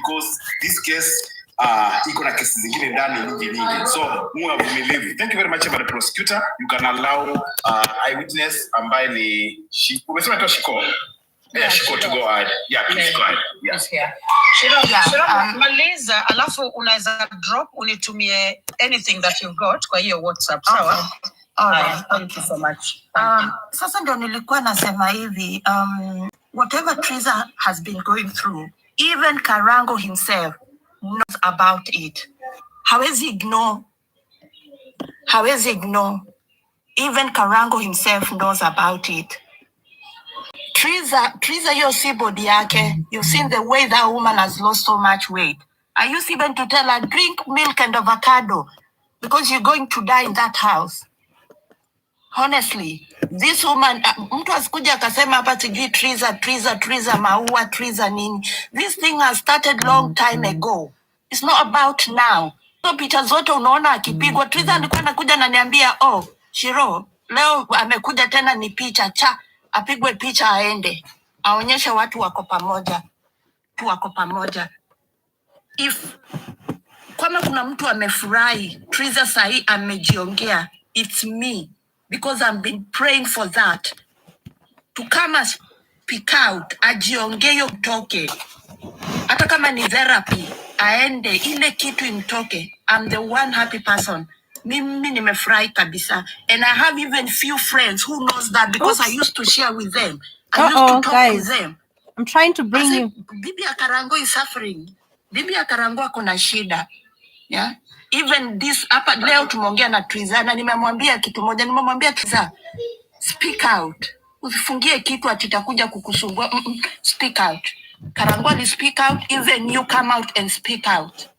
because this case iko na kesi zingine ndani nyingi. So muwe vumilivu. Thank you very much about the prosecutor. You can allow eyewitness ambaye ni umesema tu Shiko. Yeah, Shiko to go ahead. Yeah, please go ahead. Yeah. Shiro, maliza alafu unaweza drop unitumie anything that you've got kwa hiyo WhatsApp, sawa? Alright, thank you so much. Sasa ndio nilikuwa nasema hivi, whatever Triza has been going through, even Karangu himself knows about it. Hawezi ignore. Even Karangu himself knows about it. Triza yo si body yake. You've seen the way that woman has lost so much weight. I used even to tell her, drink milk and avocado because you're going to die in that house. Honestly, this woman, mtu asikuja akasema hapa sijui Triza maua, Triza nini. This thing has started long time ago. It's not about now. So picha zote unaona akipigwa. Triza alikuwa anakuja ananiambia, Shiro, leo amekuja tena ni picha apigwe picha aende. Aonyeshe watu wako pamoja. If kama kuna mtu amefurahi, Triza sahi amejiongea, it's me. Because I've been praying for that. To come and speak out, ajiongee mtoke. Hata kama ni therapy, aende, ile kitu imtoke. I'm the one happy person. Mimi nimefurahi kabisa. And I have even few friends who knows that because I used to share with them. I used to talk with them. I'm trying to bring you. Bibi ya Karangu is suffering. Bibi ya Karangu akona shida. Yeah. Even this hapa leo tumeongea na Triza na nimemwambia kitu moja, nimemwambia Triza, speak out. Usifungie kitu atitakuja kukusumbua. Speak out. Karangu speak out, even you come out and speak out.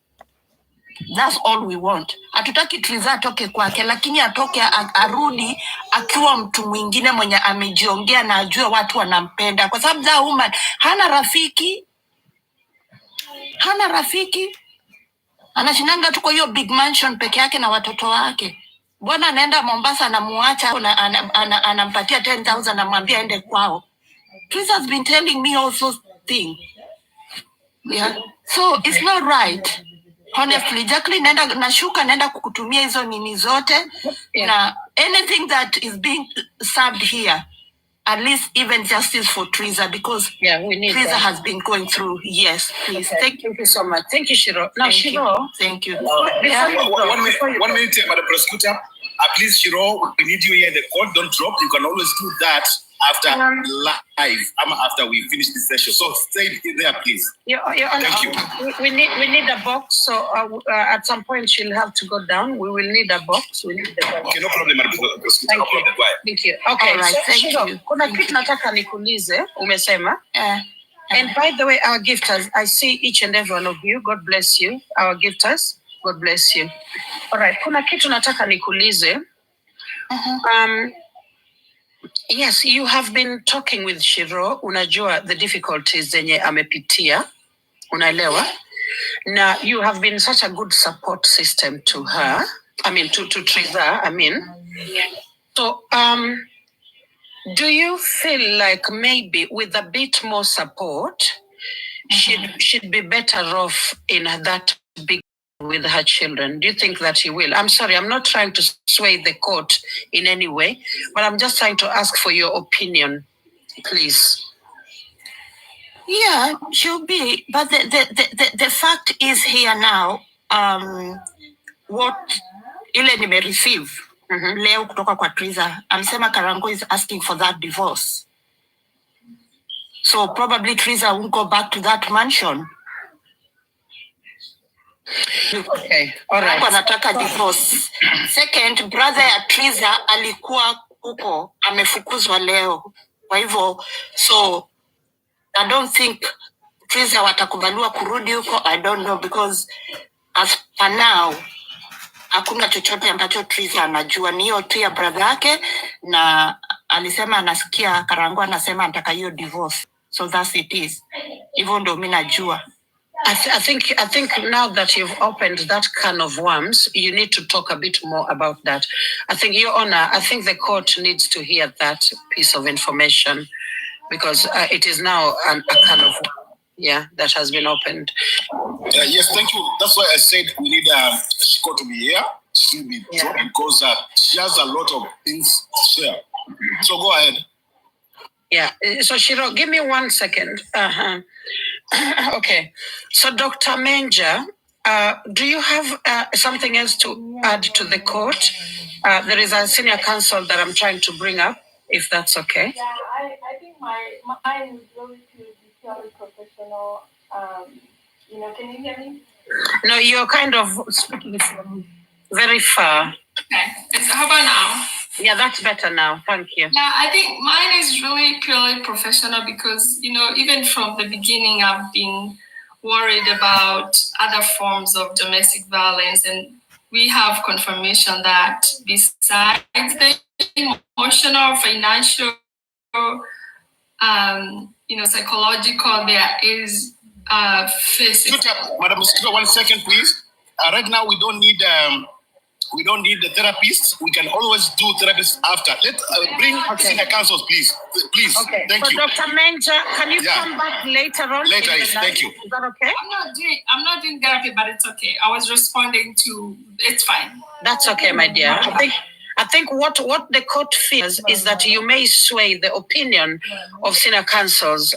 That's all we want. Hatutaki Triza atoke kwake, lakini atoke arudi akiwa mtu mwingine mwenye amejiongea na ajue watu wanampenda. Kwa sababu that woman hana rafiki. Anashinanga tu kwa hiyo big mansion peke yake na watoto wake. Bwana anaenda Mombasa anamuacha anampatia 10,000 anamwambia aende kwao. Triza has been telling me also thing. Yeah. So it's not right. Honestly, Jacqueline naenda kukutumia hizo nini zote. Na anything that is being served here, at least even justice for Triza, because we need Triza that. has been going through. Yes, please. Okay. Thank you so much. Thank you, Shiro. Now, Shiro. Thank you. One minute, Madam Prosecutor. Please, Shiro, we need you here in the court. Don't drop. You can always do that after live, after we finish this session. So stay there, please. Thank you. We need a box. So at some point she'll have to go down. We will need a box. We need the box. Okay, no problem, Madam Prosecutor. Thank you. Thank you. Okay, all right, so thank Shiro, you. kuna kitu nataka nikuulize, umesema. And by the way, our gifters, I see each and every one of you. God bless you. Our gifters, God bless you. All right, kuna kitu nataka nikuulize. Yes, you have been talking with Shiro. Unajua the difficulties zenye amepitia. Unaelewa? Now, you have been such a good support system to her. I mean, to Triza, I mean. So, do you feel like maybe with a bit more support, she'd be better off in that big with her children? Do you think that she will? I'm sorry, I'm not trying to sway the court in any way, but I'm just trying to ask for your opinion, please. Yeah, she'll be. But the fact is here now, what ile nime receive leo kutoka kwa Triza, amesema Karangu is asking for that divorce. So probably Triza won't go back to that mansion. Okay, all right. Anataka divorce. Second, brother ya Triza alikuwa huko, amefukuzwa leo. Kwa hivyo, so I don't think Triza watakubaliwa kurudi huko. I don't know, because as for now, hakuna chochote ambacho Triza anajua. Ni hiyo tu ya brother yake, na alisema anasikia Karangu anasema anataka hiyo divorce. So that's it is. Hivyo ndo mimi najua. I think now that you've opened that can of worms, you need to talk a bit more about that. I think, Your Honor, I think the court needs to hear that piece of information, because it is now a can of worms. that has been opened. Yes, thank you. That's why I said we need Shiko to be here. She will be dropped because she has a lot of things to share. So go ahead. Yeah. So Shiro, give me 1 second. Okay. So Dr. Menja, do you have something else to add to the court? There is a senior counsel that I'm trying to bring up, if that's okay. Yeah, I think mine is really to be purely professional. Can you hear me? No, you're kind of speaking from very far. Okay. How about now? Yeah, that's better now. Thank you. Yeah, I think mine is really purely professional because, even from the beginning, I've been worried about other forms of domestic violence. And we have confirmation that besides the emotional, financial, psychological, there is physical. Madam Mosquito, 1 second, please. Right now, we don't need the therapists. We can always do therapists after. Let's bring senior counsels, please. Please. Okay. Thank so you. Dr. Menja, can you come back later on? Later, thank you. Is that okay? I'm not doing therapy, but it's okay. I was responding to. It's fine. That's okay, my dear. I think what the court feels is that you may sway the opinion of senior counsels.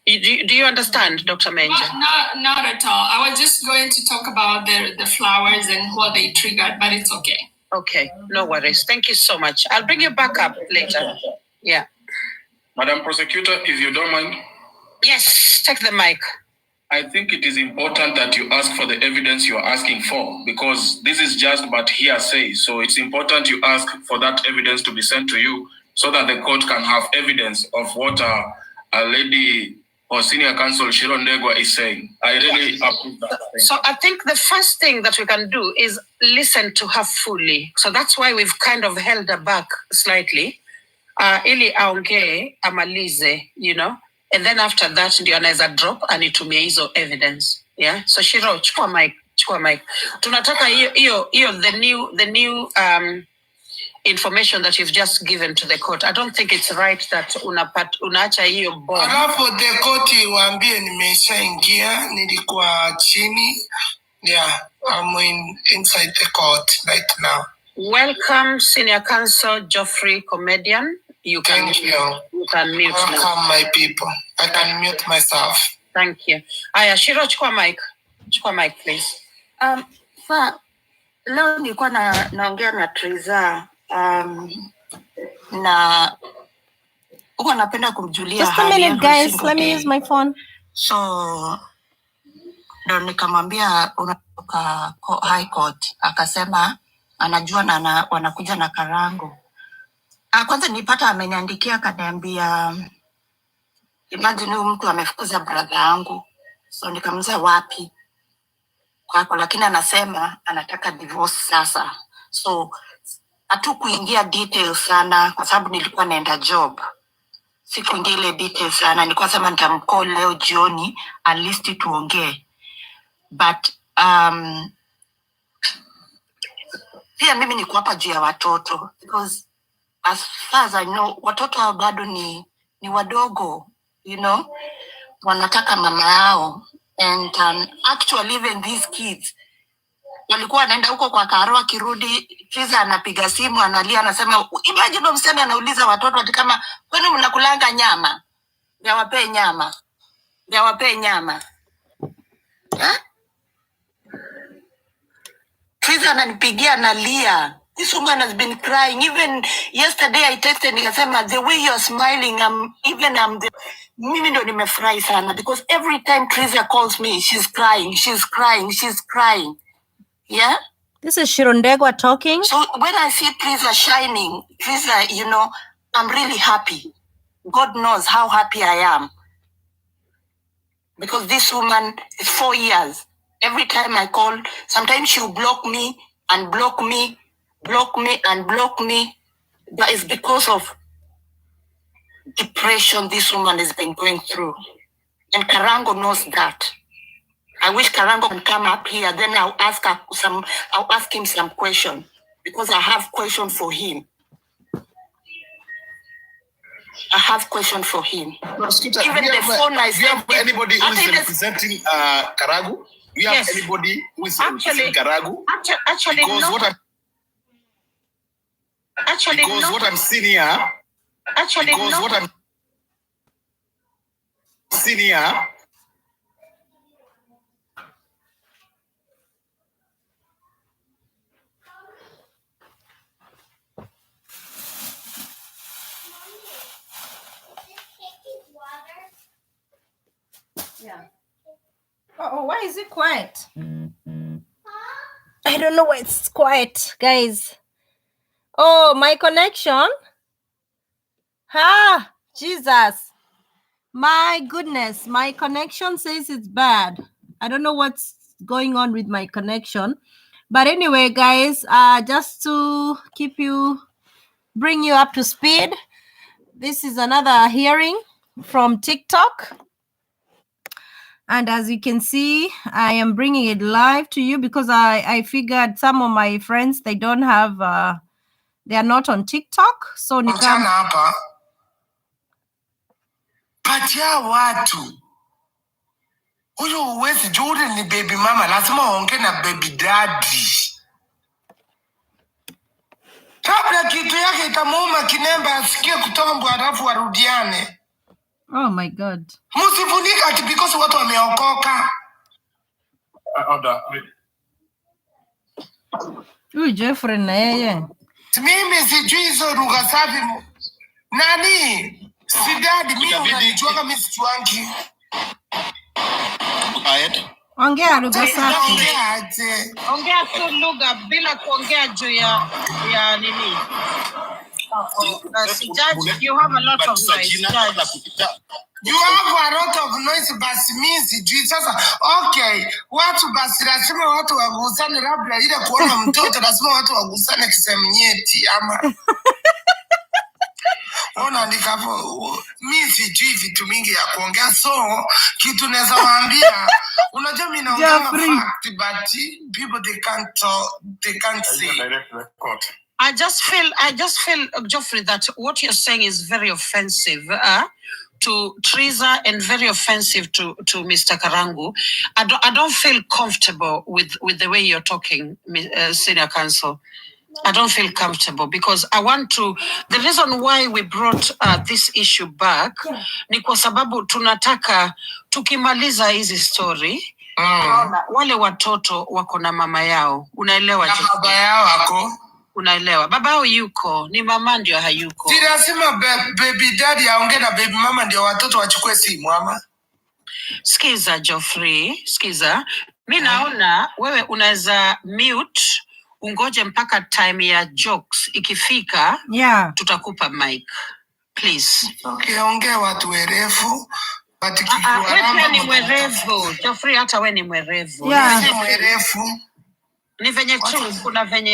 Do you understand, Dr. Menja? Not at all. I was just going to talk about the flowers and what they triggered, but it's okay. Okay, no worries. Thank you so much. I'll bring you back up later. Yeah. Madam Prosecutor, if you don't mind. Yes, take the mic. I think it is important that you ask for the evidence you are asking for, because this is just but hearsay. So it's important you ask for that evidence to be sent to you so that the court can have evidence of what a lady or senior counsel Shiro Ndegwa is saying. I really approve that. So I think the first thing that we can do is listen to her fully. So that's why we've kind of held her back slightly. Ili aongee amalize, and then after that ndio anaweza drop anitumie hizo evidence. Yeah. So Shiro, chukua mic. Tunataka hiyo the new information that you've just given to the court. I don't think it's right that unaacha hiyo bomb. Alafu the court waambie nimeshaingia, nilikuwa chini. Yeah, I'm inside the court right now. Welcome, Senior Counsel Geoffrey Comedian. Thank you. You can mute. Welcome, my people. I can mute myself. Thank you. Aya, Shiro, chukua mic, please. Leo nilikuwa naongea na Triza na huwa napenda kumjulia hali. Just a minute, guys. Let me use my phone. So ndo nikamwambia unatoka high court, akasema anajua na wanakuja na Karangu. Kwanza nipata ameniandikia akaniambia imagine mtu amefukuza brother yangu. So nikamuuliza wapi? Kwako, lakini anasema anataka divorce sasa. So hatukuingia details sana kwa sababu nilikuwa naenda job. Sikuingia ile details sana. Nilikuwa sema nitamcall leo jioni at least tuongee. But pia mimi niko hapa juu ya watoto because as far as I know watoto bado ni wadogo, wanataka mama yao. And actually even these kids walikuwa wanaenda huko kwa Karo, akirudi Triza anapiga simu analia, anasema imagine mseme anauliza watoto ati kama kwani mnakulanga nyama? Niwape nyama. Triza ananipigia analia. This woman has been crying. Even yesterday I texted nikasema the way you're smiling, mimi ndo nimefurahi sana because every time Triza calls me she's crying. Yeah? This is Shiro Ndegwa talking. So when I see Triza shining, Triza, I'm really happy. God knows how happy I am. Because this woman is 4 years. Every time I call, sometimes she'll block me and block me. That is because of depression this woman has been going through. And Karangu knows that. I wish Karangu can come up here, then I'll ask him some question because I have question for him. I have question for him. Prosecutor, Even the phone I do you have sent him- anybody who is representing Karangu? Do you have Yes. anybody who is Actually, representing Karangu? actually, Because no. what I'm Actually, because no. what I'm seeing here, Actually, because no. what I'm seeing here, Yeah. Oh, why is it quiet? I don't know why it's quiet, guys. Oh, my connection. Ah, Jesus. My goodness, my connection says it's bad. I don't know what's going on with my connection. But anyway, guys, just to bring you up to speed, this is another hearing from TikTok. And as you can see, I am bringing it live to you because I figured some of my friends, they don't have, they are not on TikTok. So Mchana hapa patia watu huyo uwezi juri ni baby mama, lazima uongee na baby daddy. Kabla kitu yake itamuuma kinemba asikie kutombwa alafu warudiane. oh my God. Msifunika ati because watu wameokoka. Huyu Jeffrey na yeye. Mimi sijui hizo lugha safi. Nani? Sidadi mimi unanijuaga mimi sijuangi. Ongea lugha safi. Ongea tu lugha bila kuongea juu ya nini. Judge, you have a lot of noise. Judge. You have a lot of noise, but means sijui sasa. Okay, watu basi lazima watu wagusane, labda ile kuona mtoto lazima watu wagusane kisemu nyeti ama ona ndikapo mimi sijui vitu mingi ya kuongea, so kitu naweza waambia unajua mimi naongea fact but people they can't see. I just feel, Geoffrey, that what you're saying is very offensive to Teresa and very offensive to Mr. Karangu. I don't feel comfortable with the way you're talking, Senior Counsel. I don't feel comfortable because I want to. The reason why we brought this issue back ni kwa sababu tunataka tukimaliza hizi story. Wale watoto wako na mama yao, unaelewa? Na baba yao wako. Unaelewa, baba yao yuko, ni mama ndio hayuko. Si lazima baby daddy aongee na baby mama ndio watoto wachukue simu ama. Skiza Geoffrey, skiza. Mimi naona wewe unaweza mute ungoje mpaka time ya jokes ikifika. Yeah. Tutakupa mic. Please. Okay, ongea watu werefu. Wewe ni mwerevu. Geoffrey, hata wewe ni mwerevu. Yeah. Ni mwerefu. Ni venye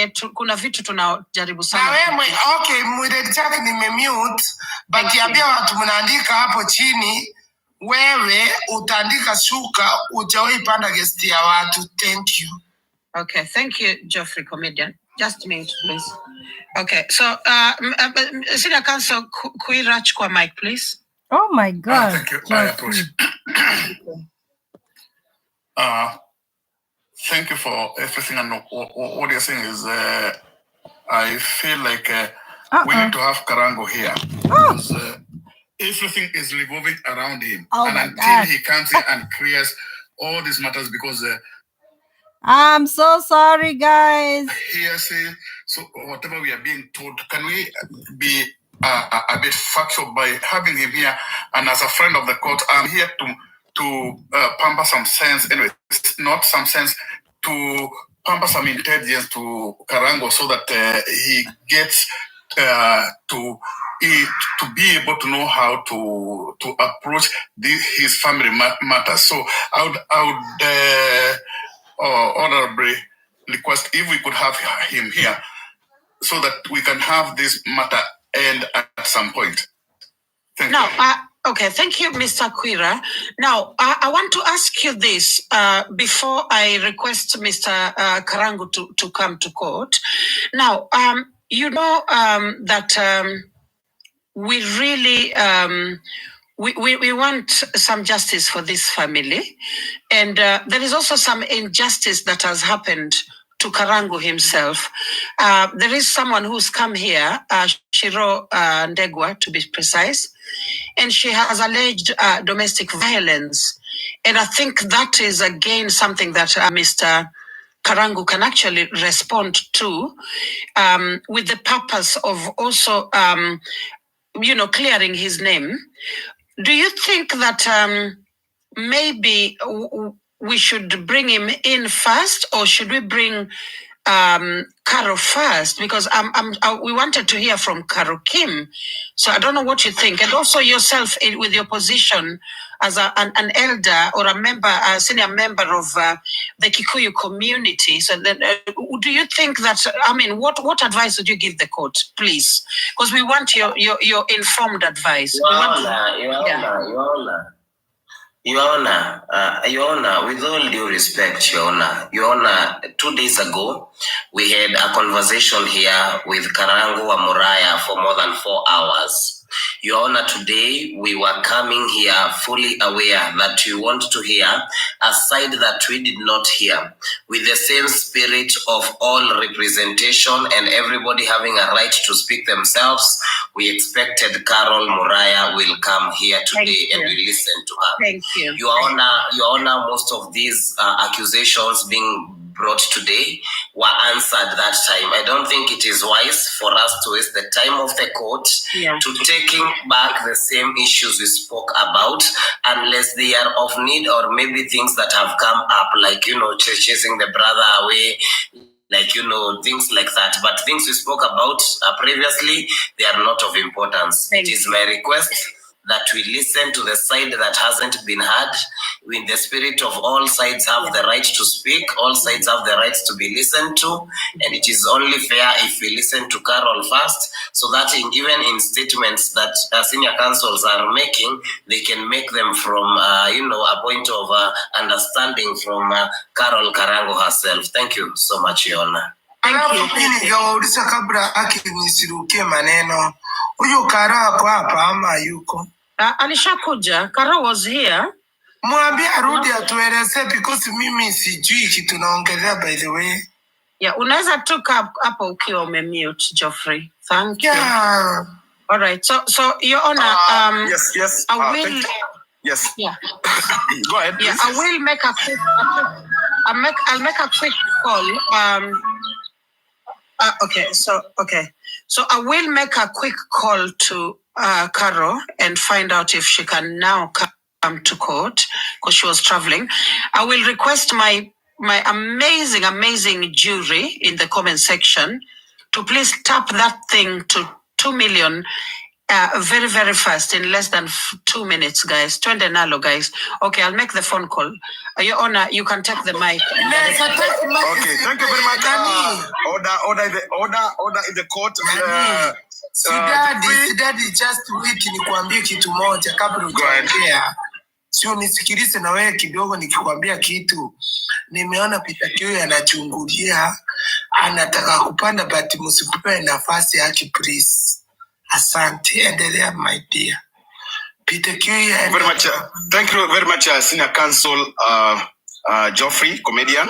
tu kuna vitu tunajaribu sana. Na wewe okay, mwede chake nimemute, but ambia watu mnaandika hapo chini wewe utaandika shuka ujawahi panda guest ya watu. Thank you. Okay, thank you, Geoffrey, comedian. Just mute, please. Okay, so Senior Counsel, Kuirach kwa mic, please. Oh my God. Thank you. I approach. Thank you for everything, and what you're saying is, I feel like we need to have Karangu here because everything is revolving around him, and until he comes here and clears all these matters, because I'm so sorry, guys. hearsay. So whatever we are being told, can we be a bit factual by having him here? And as a friend of the court, I'm here to pamper some sense, anyway, not some sense, to pamper some intelligence to Karangu so that he gets to be able to know how to approach his family matters. So I would honorably request if we could have him here so that we can have this matter end at some point. Thank you. Okay, thank you, Mr. Quira. Now, I want to ask you this before I request Mr. Karangu to come to court. Now, you know that we really we want some justice for this family, and there is also some injustice that has happened to Karangu himself. There is someone who's come here, Shiro Ndegwa to be precise, and she has alleged domestic violence. And I think that is again something that Mr. Karangu can actually respond to, with the purpose of also, clearing his name. Do you think that maybe we should bring him in first, or should we bring Karo first? Because we wanted to hear from Karo Kim. So I don't know what you think. And also yourself with your position as an elder or a senior member of the Kikuyu community. So then, do you think that, what advice would you give the court, please? Because we want your informed advice. Your Honor, with all due respect, Your Honor, 2 days ago, we had a conversation here with Karangu Amuraya for more than 4 hours. Your Honor, today we were coming here fully aware that you want to hear a side that we did not hear, with the same spirit of all representation and everybody having a right to speak themselves. We expected Carol Muraya will come here today and we listen to her. Thank you. Your Honor, most of these accusations being brought today were answered that time. I don't think it is wise for us to waste the time of the court to taking back the same issues we spoke about, unless they are of need, or maybe things that have come up, like, chasing the brother away, things like that. But things we spoke about previously, they are not of importance. It is my request that we listen to the side that hasn't been heard, in the spirit of all sides have the right to speak, all sides have the right to be listened to, and it is only fair if we listen to Carol first, so that even in statements that senior counsels are making, they can make them from a point of understanding from Carol Karangu herself. Thank you so much, Your Honor. Thank you. Huyu Kara ako hapa ama yuko? Alishakuja. Kara was here. Mwambie arudi atueleze, because mimi sijui kitu naongelea, by the way. Yeah, unaweza tuka hapo ukiwa umemute, Geoffrey. Thank you. All right. So Your Honor, yes. I will. Yes. Yeah. Go ahead. Yeah, I will make a quick. I'll make a quick call. Okay. So I will make a quick call to Caro and find out if she can now come to court, because she was traveling. I will request my amazing jury in the comment section to please tap that thing to 2 million very, very fast, in less than 2 minutes, guys. 20 nalo, guys. Okay, I'll make the phone call. Your Honor, you can take the mic. Okay, thank you very much. Order in the court. Sidadi, just wait nikuambie kitu moja kabla hujaongea. Sio nisikilize na wewe kidogo nikikwambia kitu. Nimeona Peter Kioi anachungulia, anataka kupanda, but msipe nafasi yake, please. Asante, endelea my dear. Peter Kioi. Very much. Thank you very much, Senior Counsel Geoffrey, comedian.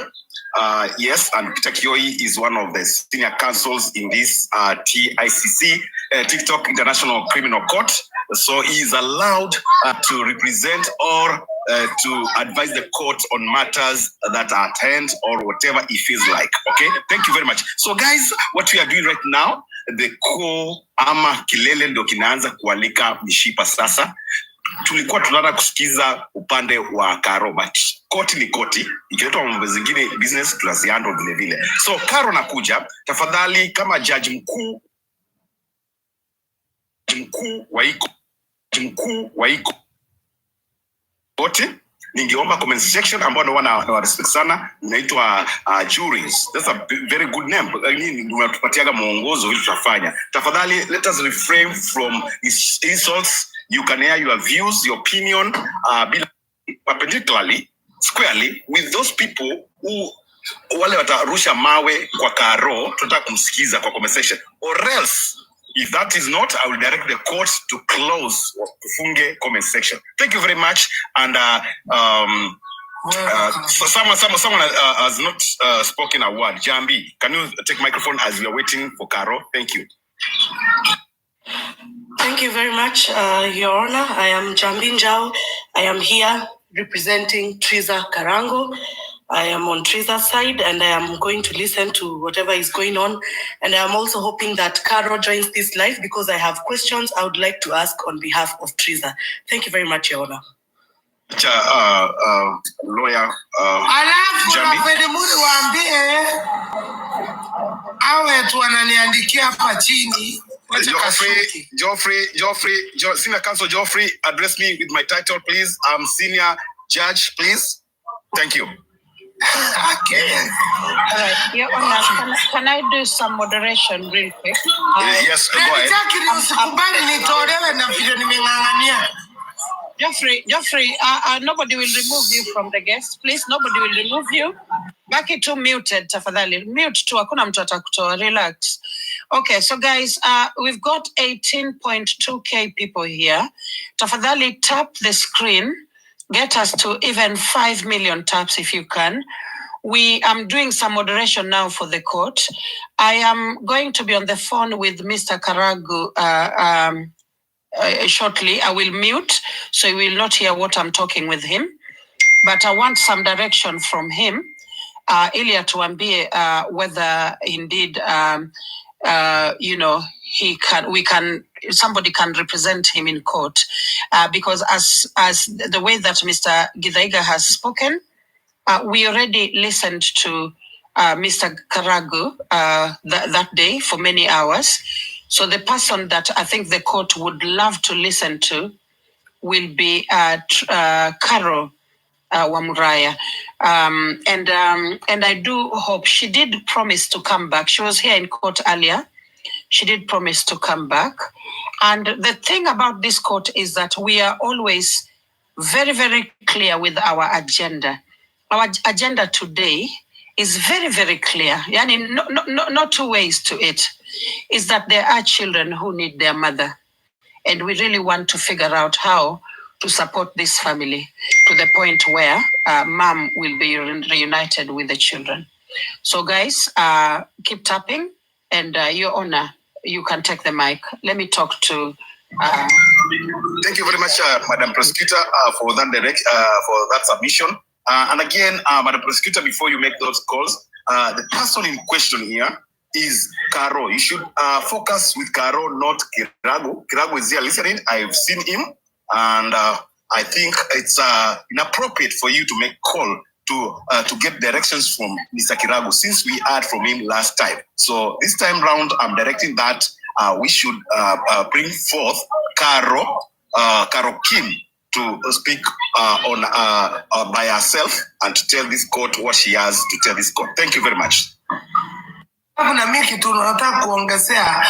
Yes, and Peter Kioi is one of the senior counsels in this TICC, TikTok International Criminal Court. So he is allowed to represent or to advise the court on matters that are at hand or whatever he feels like. Okay, thank you very much. So guys, what we are doing right now, the ama kilele ndo kinaanza kualika mishipa sasa. Tulikuwa tunataka kusikiza upande wa Karo, but koti ni koti, ikiletwa mambo zingine business tunazihandle vile vile. So Karo nakuja, tafadhali kama judge mkuu wa iko wote, ningeomba comment section ambao na respect sana, inaitwa juries. That's a very good name. Unatupatiaga mwongozo ili tutafanya. Tafadhali let us refrain from insults. You can air your views, your opinion, particularly squarely with those people who wale watarusha mawe kwa Karo, tunataka kumsikiza kwa conversation, or else If that is not, I will direct the court to close Kufunge comment section. Thank you very much. And so someone has not spoken a word. Jambi, can you take microphone as we are waiting for Caro? Thank you. Thank you very much, Your Honor. I am Jambi Njau. I am here representing Triza Karangu. I am on Triza's side and I am going to listen to whatever is going on. And I am also hoping that Caro joins this live because I have questions I would like to ask on behalf of Triza. Thank you very much, Your Honor. Lawyer Geoffrey, Senior Counsel Geoffrey, address me with my title, please. I'm Senior Judge, please. Thank you. Okay. All right. Your Honor, can I do some moderation real quick? Yes, go ahead. Geoffrey, nobody will remove you from the guest. Please, nobody will remove you. Baki tu muted, tafadhali. Mute tu, hakuna mtu atakutoa. Relax. Okay, so guys, we've got 18.2K people here. Tafadhali, tap the screen. Get us to even 5 million taps if you can. We am doing some moderation now for the court. I am going to be on the phone with Mr. Karangu shortly. I will mute, so you will not hear what I'm talking with him. But I want some direction from him. Ili atuambie whether indeed, somebody can represent him in court. Because as the way that Mr. Githaiga has spoken, we already listened to Mr. Karangu that day for many hours. So the person that I think the court would love to listen to will be Caro Wamuraya. And I do hope she did promise to come back. She was here in court earlier. She did promise to come back. And the thing about this court is that we are always very, very clear with our agenda. Our agenda today is very, very clear. Yani, no two ways to it. Is that there are children who need their mother. And we really want to figure out how to support this family to the point where mom will be reunited with the children. So guys, keep tapping, and Your Honor, you can take the mic. Let me talk to... Thank you very much, Madam Prosecutor, for that submission. And again, Madam Prosecutor, before you make those calls, the person in question here is Caro. You should focus with Caro, not Karangu. Karangu is here listening. I've seen him, and I think it's inappropriate for you to make call to get directions from Mr. Karangu, since we heard from him last time. So this time round, I'm directing that we should bring forth Caro Kim to speak by herself and to tell this court what she has to tell this court. Thank you very much. Kuna mimi kitu nataka kuongezea.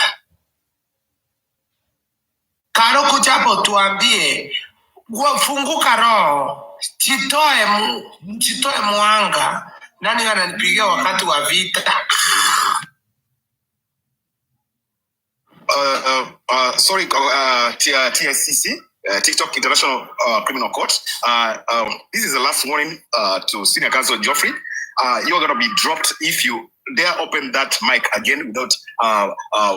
Caro, kuja hapo tuambie, funguka roho, chitoe mwanga. Nani ananipigia wakati wa vita? Sorry, TICC, TikTok International Criminal Court. This is the last warning to Senior Counsel Geoffrey. You're going to be dropped if you dare open that mic again without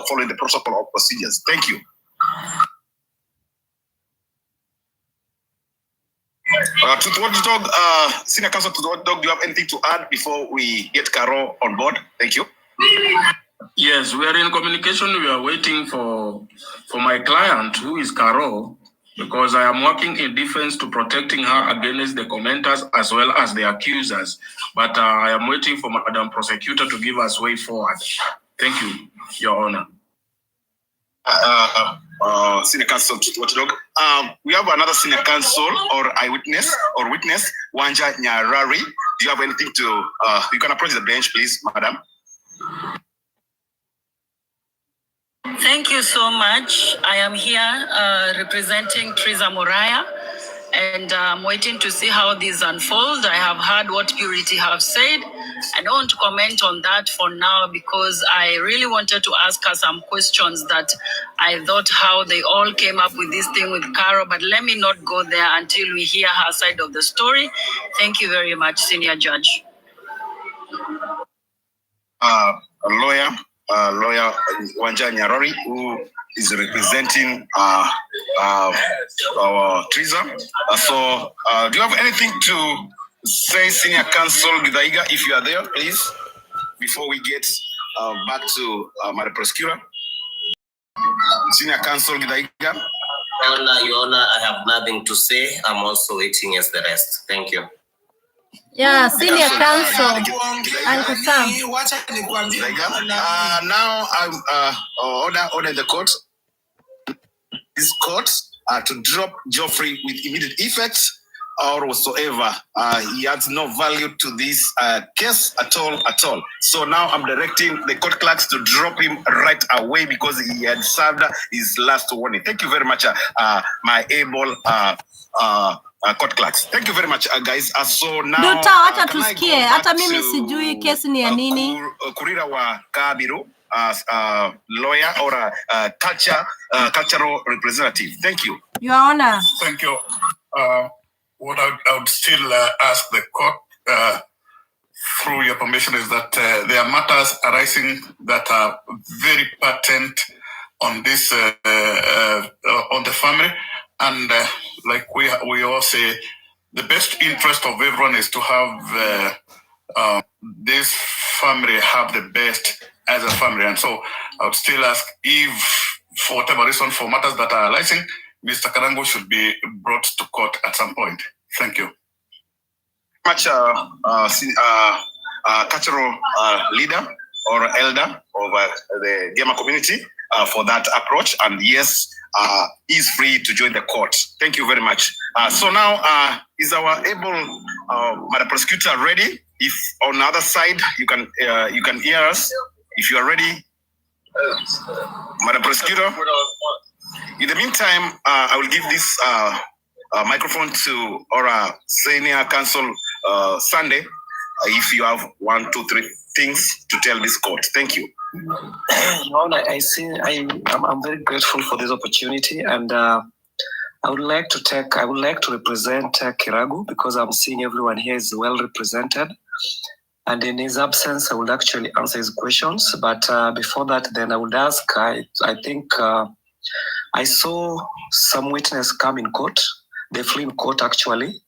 following the protocol of procedures. Thank you. To the Watch Dog, Senior Counsel to the Watch Dog, do you have anything to add before we get Caro on board? Thank you. Yes, we are in communication. We are waiting for my client, who is Caro, because I am working in defense to protecting her against the commenters as well as the accusers. But I am waiting for Madam Prosecutor to give us way forward. Thank you, Your Honor. Senior Counsel to Watch Dog. We have another Senior Counsel or eyewitness or witness, Wanja Nyarari. Do you have anything to? You can approach the bench, please, Madam. Thank you so much. I am here representing Triza Moraya, and I'm waiting to see how these unfold. I have heard what Purity have said. I don't want to comment on that for now because I really wanted to ask her some questions that I thought how they all came up with this thing with Caro, but let me not go there until we hear her side of the story. Thank you very much, Senior Judge. Lawyer Wanja Nyarori, who is representing our Triza. Do you have anything to say, Senior Counsel Githaiga, if you are there, please, before we get back to my prosecutor? Senior Counsel Githaiga. Your Honor, I have nothing to say. I'm also waiting as the rest. Thank you. Yeah, Senior Counsel. Uncle Sam. Now I'm order the court. This court to drop Geoffrey with immediate effect or whatsoever. He adds no value to this case at all. So now I'm directing the court clerks to drop him right away because he had served his last warning. Thank you very much, my able court clerks. Thank you very much, guys. So now Duta, acha tusikie. Hata mimi sijui kesi ni ya nini. Kurira wa Kabiru, lawyer or cultural representative. Thank you. Your Honor. Thank you. What I would still ask the court, through your permission, is that there are matters arising that are very patent on this, on the family, and like we all say, the best interest of everyone is to have this family have the best as a family, and so I would still ask if, for whatever reason, for matters that are arising, Mr. Karangu should be brought to court at some point. Thank you. Much cultural leader or elder of the gamer community for that approach, and yes, is free to join the court. Thank you very much. So now is our able Madam Prosecutor ready? If on the other side you can hear us, if you are ready, Madam Prosecutor. In the meantime, I will give this microphone to our Senior Counsel Sunday, if you have 1, 2, 3 things to tell this court. Thank you. I'm very grateful for this opportunity, and I would like to represent Karangu because I'm seeing everyone here is well represented. And in his absence, I would actually answer his questions. But before that, then I would ask, I think I saw some witness come in court. They flew in court actually.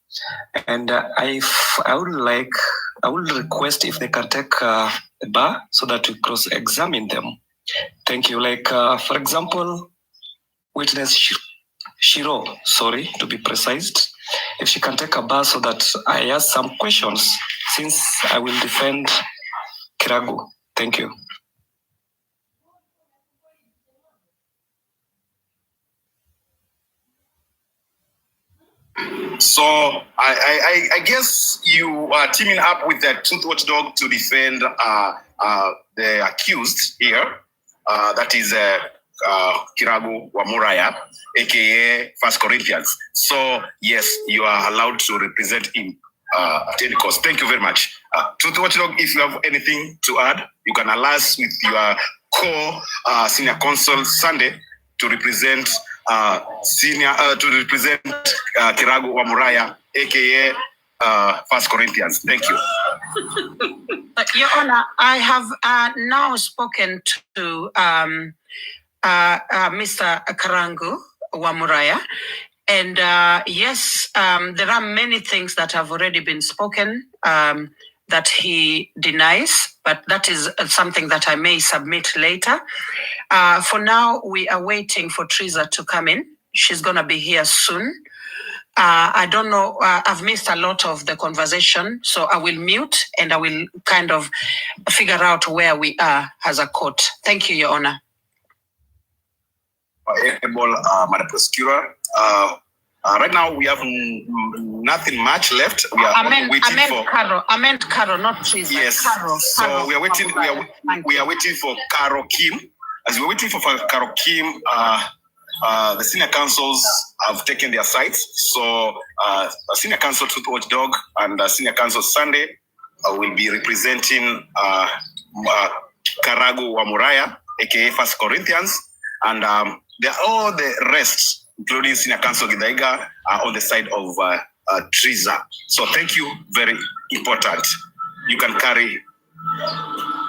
And I would request if they can take a bar so that we cross-examine them. Thank you. Like, for example, witness Shiro, sorry, to be precise, if she can take a bar so that I ask some questions, since I will defend Karangu. Thank you. So I guess you are teaming up with the Truth Watchdog to defend the accused here. That is Karangu Wamuraya, aka 1 Corinthians. So yes, you are allowed to represent him at any cost. Thank you very much. Truth Watchdog, if you have anything to add, you can allow us with your Senior Counsel Sunday to represent Karangu Wamuraya, aka 1 Corinthians. Thank you. Your Honor, I have now spoken to Mr. Karangu Wamuraya, and yes, there are many things that have already been spoken that he denies, but that is something that I may submit later. For now, we are waiting for Triza to come in. She's going to be here soon. I don't know, I've missed a lot of the conversation, so I will mute and I will kind of figure out where we are as a court. Thank you, Your Honor. Madam Prosecutor, right now we have nothing much left. We are waiting for Caro. I meant Caro, not Triza. Yes. So we are waiting. We are waiting for Caro Kim. As we're waiting for Caro Kim, The senior counsels have taken their sides. So senior counsel Truth Watchdog and senior counsel Sunday will be representing Karangu wa Muraya, aka First Corinthians, and all the rest, including senior counsel Gidaiga, are on the side of Triza. So thank you, very important. You can carry.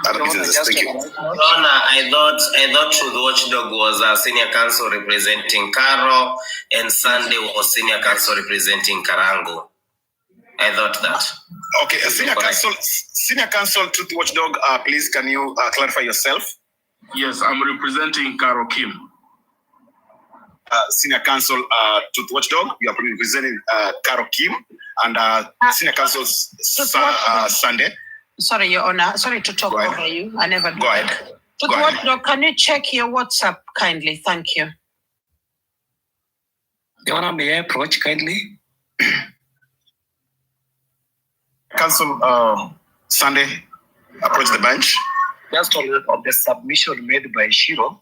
Thank you. I thought Truth Watchdog was a senior counsel representing Karo, and Sunday was senior counsel representing Karangu. I thought that. Okay, senior counsel Truth Watchdog, please can you clarify yourself? Yes, I'm representing Karo Kim. Senior counsel Truth Watchdog, you are representing Karo Kim, and senior counsel Sunday. Sorry, Your Honor. Sorry to talk over you. I never do. Go ahead. Truth Watchdog, can you check your WhatsApp kindly? Thank you. Your Honor, may I approach kindly? Counsel Sunday, approach the bench. Just on the submission made by Shiro,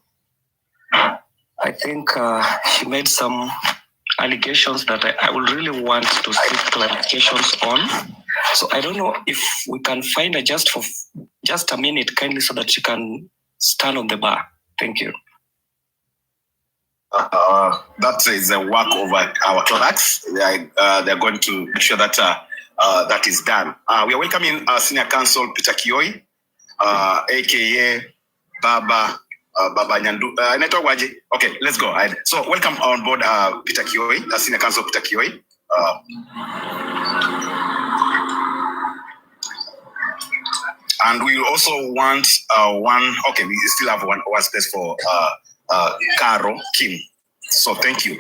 I think she made some allegations that I would really want to seek clarifications on. So I don't know if we can find her just a minute kindly so that she can stand on the bar. Thank you. That is the work of our clerks. They're going to make sure that that is done. We are welcoming Senior Counsel Peter Kioi, aka Baba Nyandu. Okay, let's go ahead. So welcome on board Peter Kioi, Senior Counsel Peter Kioi. And we also want we still have one space for Karo Kim. So thank you.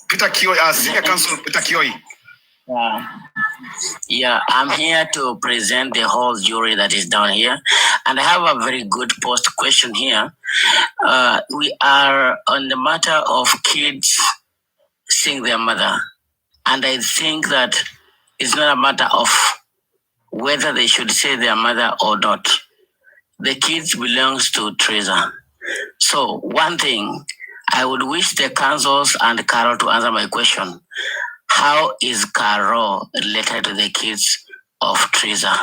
Peter Kioi, Senior Counsel Peter Kioi. Yeah, I'm here to present the whole jury that is down here. And I have a very good post question here. We are on the matter of kids seeing their mother. And I think that it's not a matter of whether they should see their mother or not. The kids belongs to Teresa. So one thing, I would wish the counsels and Carol to answer my question. How is Carol related to the kids of Teresa?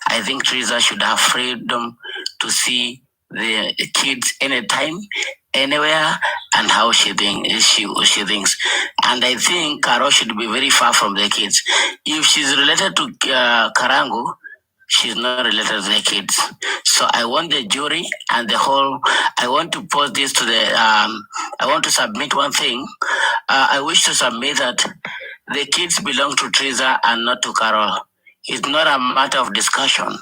I think Teresa should have freedom to see the kids anytime, anywhere, and how she thinks. And I think Carol should be very far from the kids. If she's related to Karangu, she's not related to the kids. So I want the jury and the whole, I want to post this to the, I want to submit one thing. I wish to submit that the kids belong to Teresa and not to Carol. It's not a matter of discussion.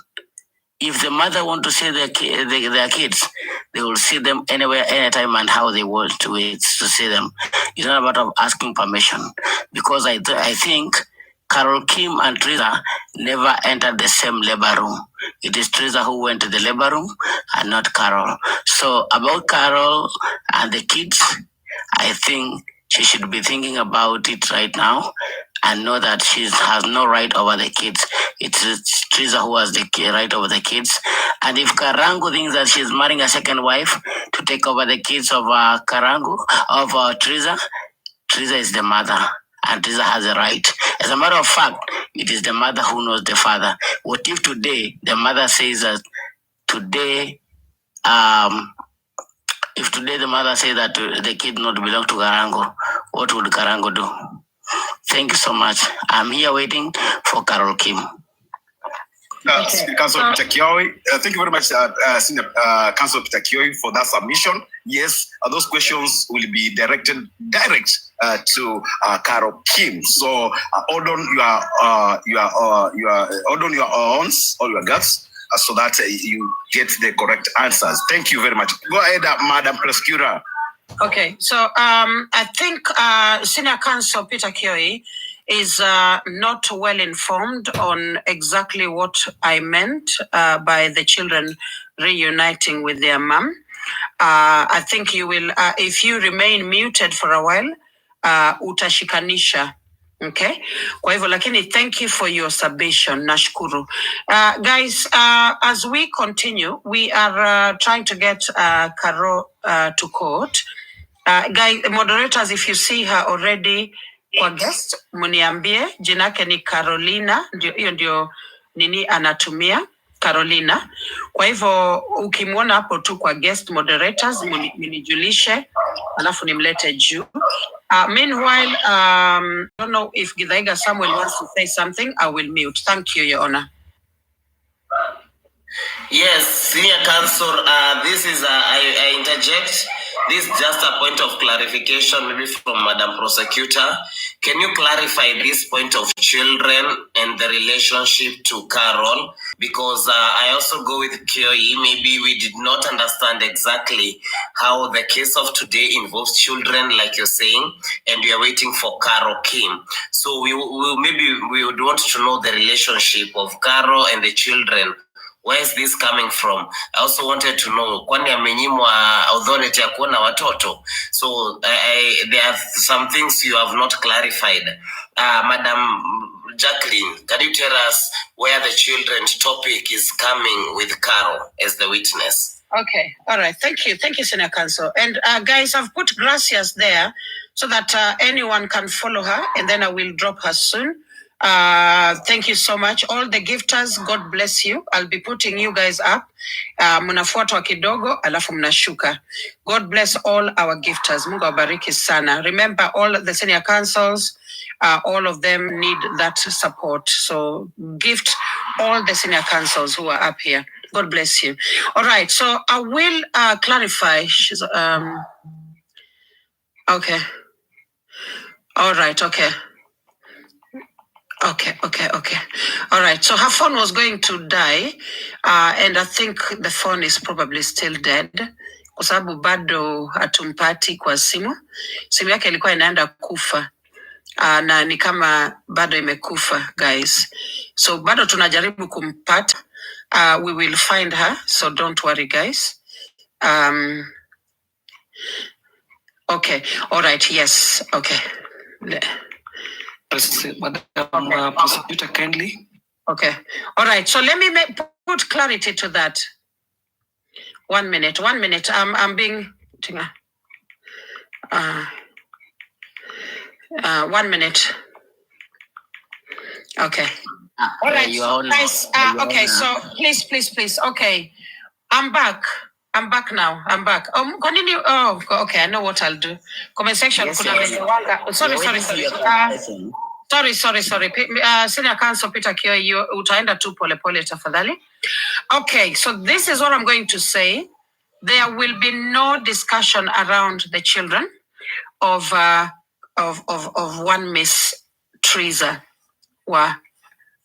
If the mother want to see their kids, they will see them anywhere, anytime, and how they want to see them. It's not a matter of asking permission. Because I think Carol Kim and Teresa never entered the same labor room. It is Teresa who went to the labor room and not Carol. So about Carol and the kids, I think she should be thinking about it right now and know that she has no right over the kids. It's Teresa who has the right over the kids. And if Karangu thinks that she's marrying a second wife to take over the kids of Karangu, of Teresa, Teresa is the mother. And Teresa has a right. As a matter of fact, it is the mother who knows the father. What if today the mother says that today, if today the mother says that the kid not belong to Karangu, what would Karangu do? Thank you so much. I'm here waiting for Carol Kim. Counsel Peter Kioi, thank you very much, Senior Counsel Peter Kioi, for that submission. Yes, those questions will be direct to Carol Kim. So hold on your arms, all your guts, so that you get the correct answers. Thank you very much. Go ahead, Madam Prosecutor. Okay, so I think Senior Counsel Peter Kioi is not well informed on exactly what I meant by the children reuniting with their mom. I think you will, if you remain muted for a while, utashikanisha. Okay? Kwa hivyo, lakini thank you for your submission. Nashukuru. Guys, as we continue, we are trying to get Karo to court. Guys, moderators, if you see her already kwa guest, muniambie jina yake ni Carolina, ndio nini anatumia Carolina. Kwa hivyo ukimwona hapo tu kwa guest moderators mnijulishe, alafu nimlete juu. Meanwhile, I don't know if Githaiga Samuel wants to say something. I will mute. Thank you, Your Honor. Yes, Senior Counsel, this is, I interject. This is just a point of clarification, maybe from Madam Prosecutor. Can you clarify this point of children and the relationship to Carol? Because I also go with QE, maybe we did not understand exactly how the case of today involves children, like you're saying, and we are waiting for Carol Kim. So we would want to know the relationship of Carol and the children. Where is this coming from? I also wanted to know, kwani amenyimwa authority ya kuona watoto? So there are some things you have not clarified. Madam Jacqueline, can you tell us where the children's topic is coming with Carol as the witness? Okay, all right. Thank you, Senior Counsel. And guys, I've put Gracias there so that anyone can follow her, and then I will drop her soon. Thank you so much. All the gifters, God bless you. I'll be putting you guys up. Mnafuatwa kidogo, alafu mnashuka. God bless all our gifters. Mungu awabariki sana. Remember, all the senior counsels, all of them need that support. So gift all the senior counsels who are up here. God bless you. All right, so I will clarify. She's okay. All right, okay. Okay. All right. So her phone was going to die, and I think the phone is probably still dead. Kwa sababu bado hatumpati kwa simu. Simu yake ilikuwa inaenda kufa. Na ni kama bado imekufa, guys. So bado tunajaribu kumpata. We will find her, so don't worry, guys. Okay. All right. Yes. Okay. Madam Prosecutor, kindly. Okay. All right. So let me put clarity to that. 1 minute. I'm being 1 minute. Okay. All right. Guys, okay. So please. Okay. I'm back now. Oh, okay. I know what I'll do. Comment section. Yes, Sorry. Sorry. Senior Counsel Peter Kio, you utaenda tu pole tafadhali. Okay, so this is what I'm going to say. There will be no discussion around the children of one Miss Teresa wa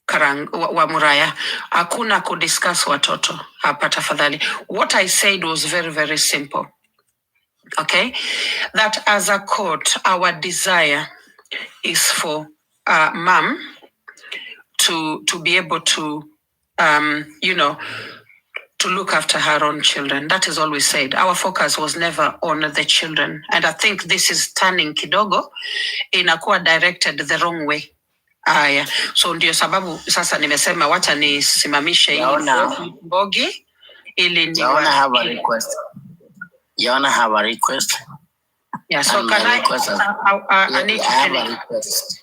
Karangu wa Muraya. Hakuna kudiscuss watoto hapa tafadhali. What I said was very, very simple. Okay? That as a court, our desire is for mom to be able to to look after her own children. That is all we said. Our focus was never on the children. And I think this is turning kidogo inakuwa directed the wrong way. So ndio sababu sasa nimesema wacha nisimamishe hii bogi ili ni have a request. Yaona have a request. Yeah, so and can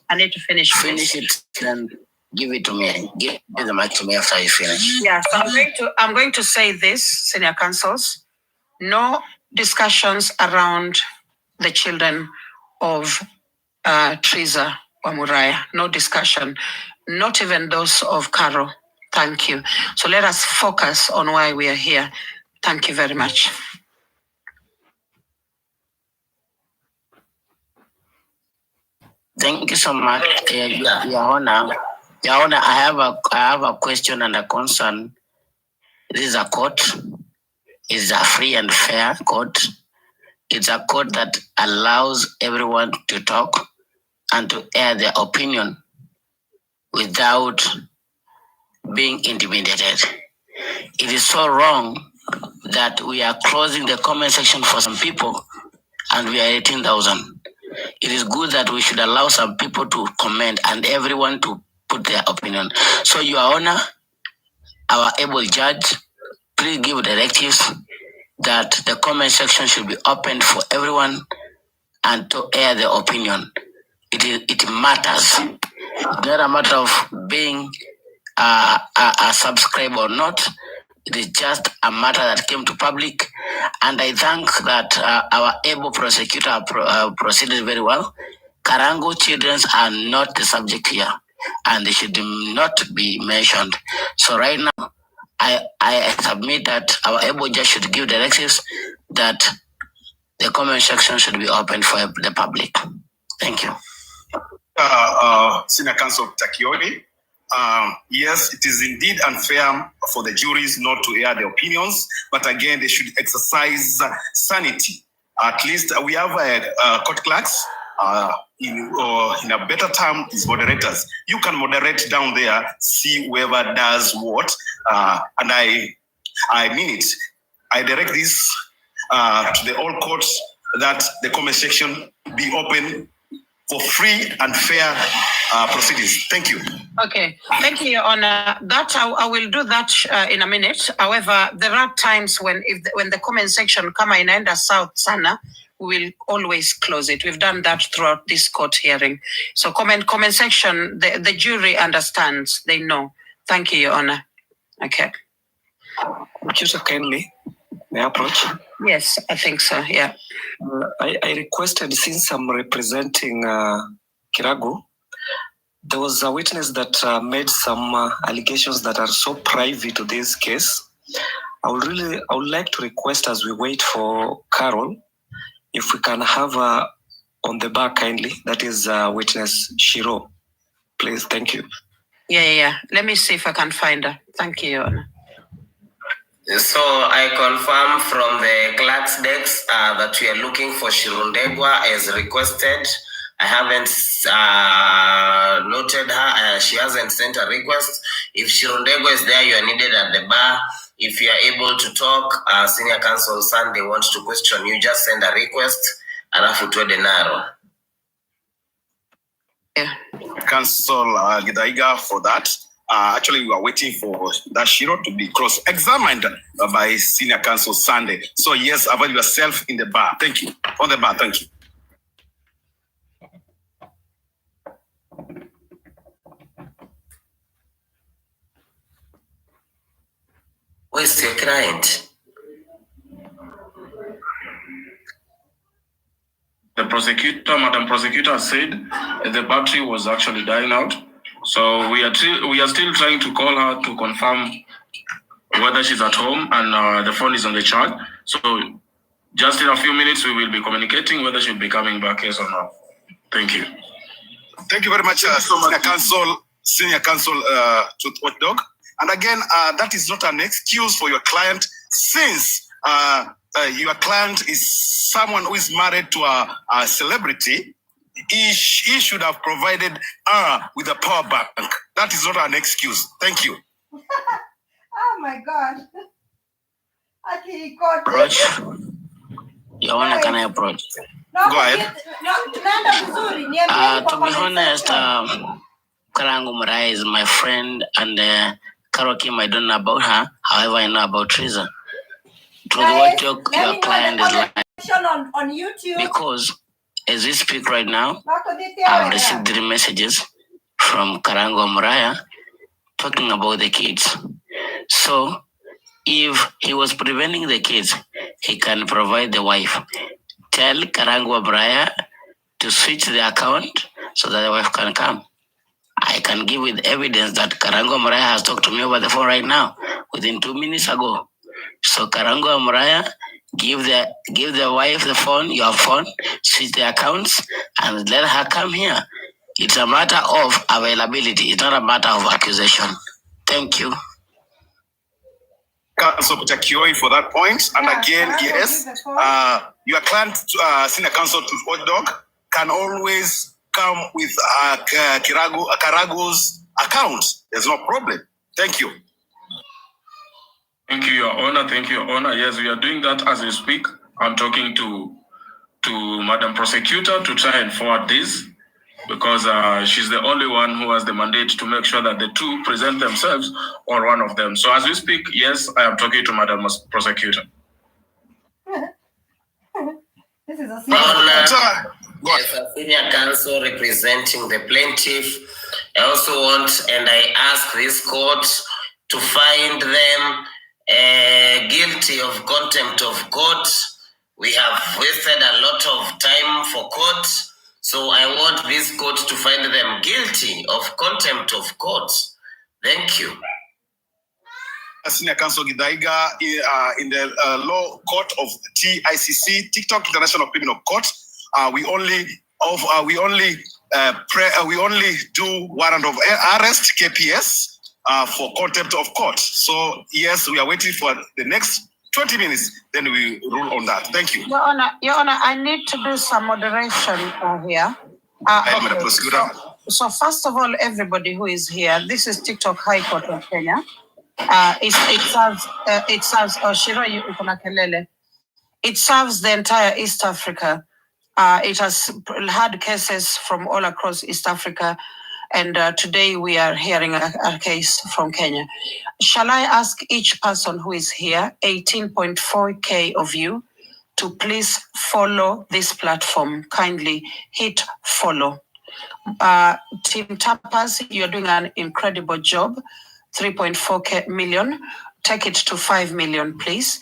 I need to finish. Finish it and give it to me. Give the mic to me after you finish. Yeah, so I'm going to say this, senior counsels. No discussions around the children of Teresa Wamuraya. No discussion. Not even those of Carol. Thank you. So let us focus on why we are here. Thank you very much. Thank you so much, Your Honor. Your Honor, I have a question and a concern. This is a court. It's a free and fair court. It's a court that allows everyone to talk and to air their opinion without being intimidated. It is so wrong that we are closing the comment section for some people and we are 18,000. It is good that we should allow some people to comment and everyone to put their opinion. So, Your Honor, our able judge, please give directives that the comment section should be opened for everyone and to air the opinion. It matters. It's not a matter of being a subscriber or not. It is just a matter that came to public, and I thank that our able prosecutor proceeded very well. Karangu children are not the subject here, and they should not be mentioned. So right now, I submit that our able judge should give directives that the comment section should be open for the public. Thank you. Senior Counsel Takioni. Yes, it is indeed unfair for the juries not to air their opinions, but again, they should exercise sanity. At least we have court clerks. In a better term, is moderators. You can moderate down there, see whoever does what, and I mean it. I direct this to the all courts that the comment section be open for free and fair proceedings. Thank you. Okay, thank you, Your Honor. That I will do that in a minute. However, there are times when when the comment section kama inaenda south sana, we will always close it. We've done that throughout this court hearing. So comment section, the jury understands. They know. Thank you, Your Honor. Okay. Just kindly, may I approach? Yes, I think so. Yeah. I requested, since I'm representing Kiragu, there was a witness that made some allegations that are so private to this case. I would like to request, as we wait for Carol, if we can have on the back kindly, that is witness Shiro. Please, thank you. Yeah. Let me see if I can find her. Thank you, Your Honor. So I confirm from the clerk's desk that we are looking for Shirundegwa as requested. I haven't noted her. She hasn't sent a request. If Shirundegwa is there, you are needed at the bar. If you are able to talk, Senior Counsel Sunday wants to question you, just send a request. Alafu tuende naro. Yeah. Counsel Gidaiga for that. Actually, we are waiting for that Shiro to be cross-examined by Senior Counsel Sunday. So yes, avail yourself in the bar. Thank you. On the bar, thank you. Where's your client? The prosecutor, Madam Prosecutor, said the battery was actually dying out. So we are still trying to call her to confirm whether she's at home, and the phone is on the charge. So just in a few minutes, we will be communicating whether she'll be coming back, yes or no. Thank you. Thank you very much, Senior Counsel Truth Watchdog. And again, that is not an excuse for your client, since your client is someone who is married to a celebrity. He should have provided her with a power bank. That is not an excuse. Thank you. Oh my God. Approach. Your Honor, can I approach? Go ahead. To be honest, Karangu Muraya is my friend, and Carol Kim, I don't know about her. However, I know about Teresa. To what your client is like. On YouTube. Because as we speak right now, I've received 3 messages from Karangu Muraya talking about the kids. So if he was preventing the kids, he can provide the wife. Tell Karangu Muraya to switch the account so that the wife can come. I can give with evidence that Karangu Muraya has talked to me over the phone right now, within 2 minutes ago. So Karangu Muraya, give the wife the phone, your phone, switch the accounts, and let her come here. It's a matter of availability. It's not a matter of accusation. Thank you. Counsel Takioni for that point. And again, yes, your client, Senior Counsel to Watchdog, can always come with Karagu's account. There's no problem. Thank you. Thank you, Your Honor. Thank you, Your Honor. Yes, we are doing that as we speak. I'm talking to Madam Prosecutor to try and forward this, because she's the only one who has the mandate to make sure that the two present themselves, or one of them. So as we speak, yes, I am talking to Madam Prosecutor. This is a As a senior counsel representing the plaintiff, I also want and I ask this court to find them guilty of contempt of court. We have wasted a lot of time for court, so I want this court to find them guilty of contempt of court. Thank you. Senior Counsel Gidaiga in the law court of TICC, TikTok International Criminal Court. We only do warrant of arrest (KPS) for contempt of court. So yes, we are waiting for the next 20 minutes. Then we rule on that. Thank you. Your Honor, I need to do some moderation here. Okay. Prosecutor. So first of all, everybody who is here, this is TikTok High Court of Kenya. It serves the entire East Africa. It has had cases from all across East Africa, and today we are hearing a case from Kenya. Shall I ask each person who is here, 18.4K of you, to please follow this platform? Kindly hit follow. Team Tapas, you're doing an incredible job. 3.4 million. Take it to 5 million, please.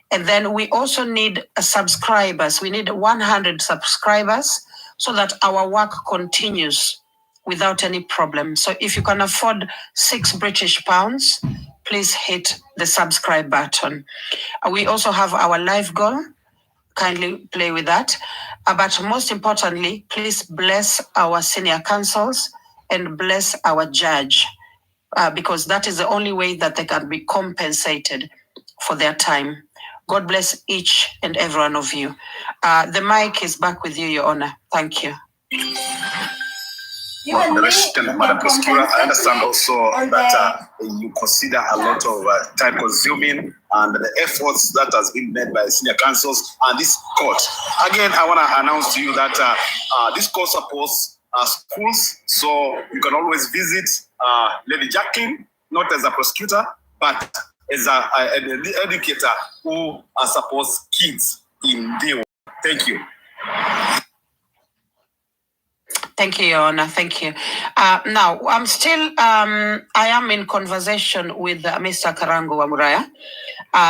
And then we also need subscribers. We need 100 subscribers so that our work continues without any problem. So if you can afford £6 please hit the subscribe button. We also have our live goal. Kindly play with that. But most importantly, please bless our senior counsels and bless our judge. Because that is the only way that they can be compensated for their time. God bless each and every one of you. The mic is back with you, Your Honor. Thank you. Madam Prosecutor, I understand also that you consider a lot of time consuming and the efforts that has been made by senior counsels and this court. Again, I want to announce to you that this court supports schools, so you can always visit Lady Jacqueline, not as a prosecutor, but as an educator who supports kids in the. Thank you. Thank you, Your Honor. Thank you. Now, I'm still, I am in conversation with Mr. Karangu Wamuraya.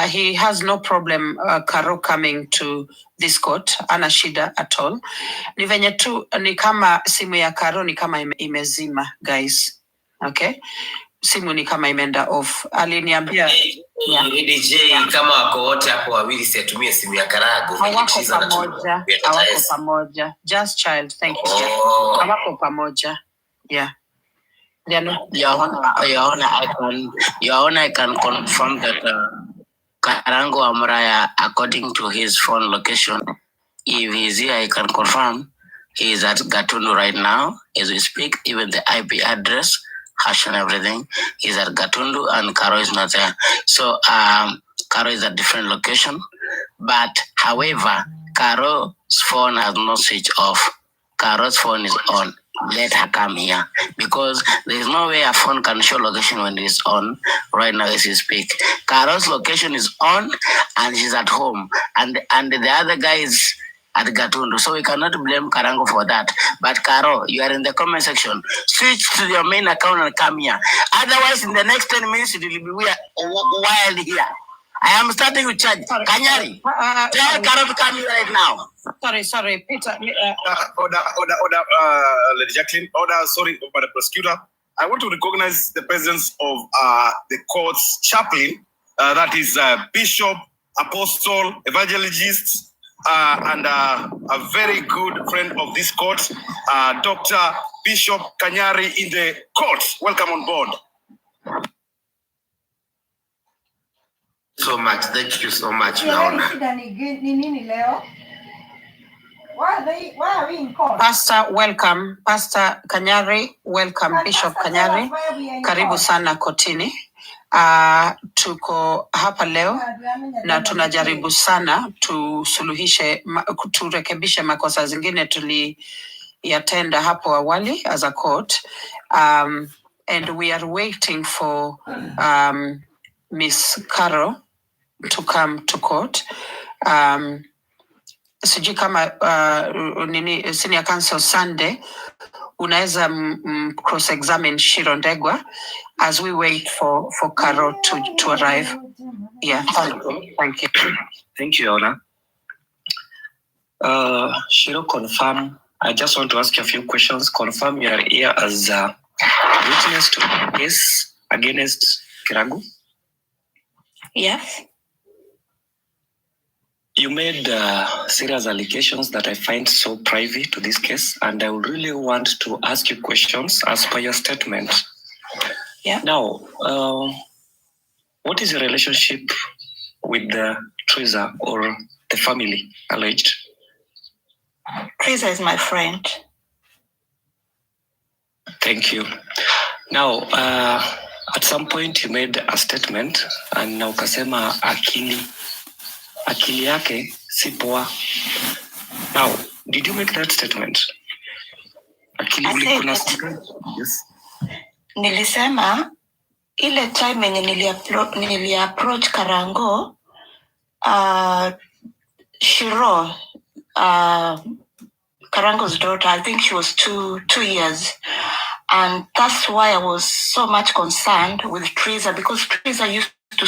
He has no problem, Karo coming to this court, ana shida at all. Ni venye tu, ni kama simu ya Karo ni kama imezima, guys. Okay? Simu ni kama imeenda off. Aliniambia. DJ kama wako wote hapo wawili siatumie simu ya Karangu. Hawako pamoja. Just child, thank you. Hawako pamoja. Yeah. Your Honor, I can confirm that Karangu Amraya, according to his phone location, if he's here, I can confirm he is at Gatundu right now as we speak. Even the IP address, hash and everything, is at Gatundu, and Karo is not there. So Karo is at different location. But however, Karo's phone has no switch off. Karo's phone is on. Let her come here, because there is no way a phone can show location when it is on right now as you speak. Karo's location is on and she's at home, and the other guy is at Gatundu, so we cannot blame Karangu for that. But Karo, you are in the comment section. Switch to your main account and come here. Otherwise, in the next 10 minutes, it will be wild here. I am starting with charge. Kanyari, tell Karo to come here right now. Sorry, Peter. Order, Lady Jacqueline. Sorry, Madam Prosecutor. I want to recognize the presence of the court's chaplain, that is Bishop, Apostle, Evangelist, and a very good friend of this court, Dr. Bishop Kanyari in the court. Welcome on board. So much. Thank you so much, Your Honor. Why are we in court? Pastor, welcome. Pastor Kanyari, welcome. Bishop Kanyari, karibu sana kotini. Tuko hapa leo na tunajaribu sana turekebishe makosa zingine tuliyatenda hapo awali as a court. And we are waiting for Miss Carol to come to court. sijui kama nini senior counsel Sunday unaweza cross examine Shiro Ndegwa as we wait for Carol to arrive. Yeah, thank you. Thank you, Ona. Shiro, confirm. I just want to ask you a few questions. Confirm you are here as a witness to the case against Karangu. Yes. You made serious allegations that I find so private to this case, and I would really want to ask you questions as per your statement. Yeah. Now, what is your relationship with Teresa or the family alleged? Teresa is my friend. Thank you. Now, at some point you made a statement and na ukasema akili yake si poa. Now, did you make that statement? Yes. Nilisema ile time yenye nili-approach Karangu, Shiro, Karangu's daughter, I think she was two years. And that's why I was so much concerned with Teresa, because Teresa used to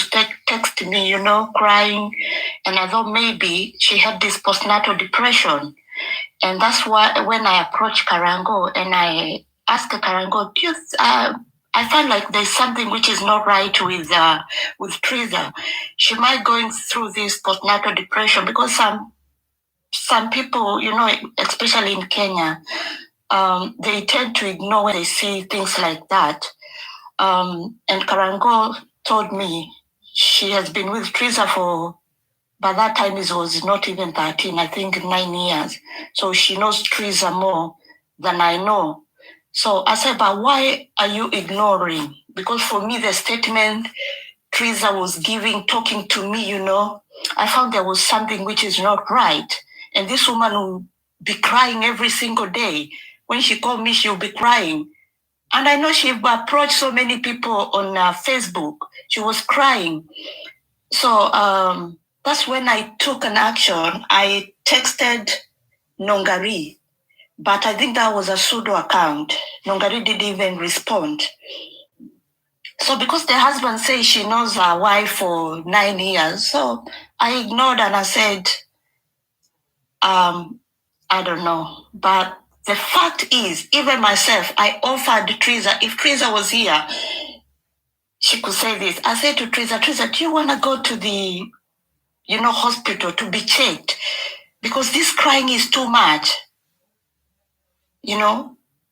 text me, crying. And I thought maybe she had this postnatal depression. And that's why when I approached Karangu and I asked Karangu, I find like there's something which is not right with Teresa. She might going through this postnatal depression because some people, especially in Kenya, they tend to ignore when they see things like that. And Karangu told me she has been with Teresa by that time it was not even 13, I think 9 years. So she knows Teresa more than I know. So I said, but why are you ignoring? Because for me, the statement Teresa was talking to me, I found there was something which is not right. And this woman will be crying every single day. When she called me, she'll be crying. And I know she approached so many people on Facebook. She was crying. So that's when I took an action. I texted Nongari, but I think that was a pseudo account. Nongari didn't even respond. So because the husband says she knows her wife for 9 years, so I ignored and I said, I don't know. But the fact is, even myself, I offered Teresa, if Teresa was here, she could say this. I said to Teresa, do you want to go to the, hospital to be checked? Because this crying is too much.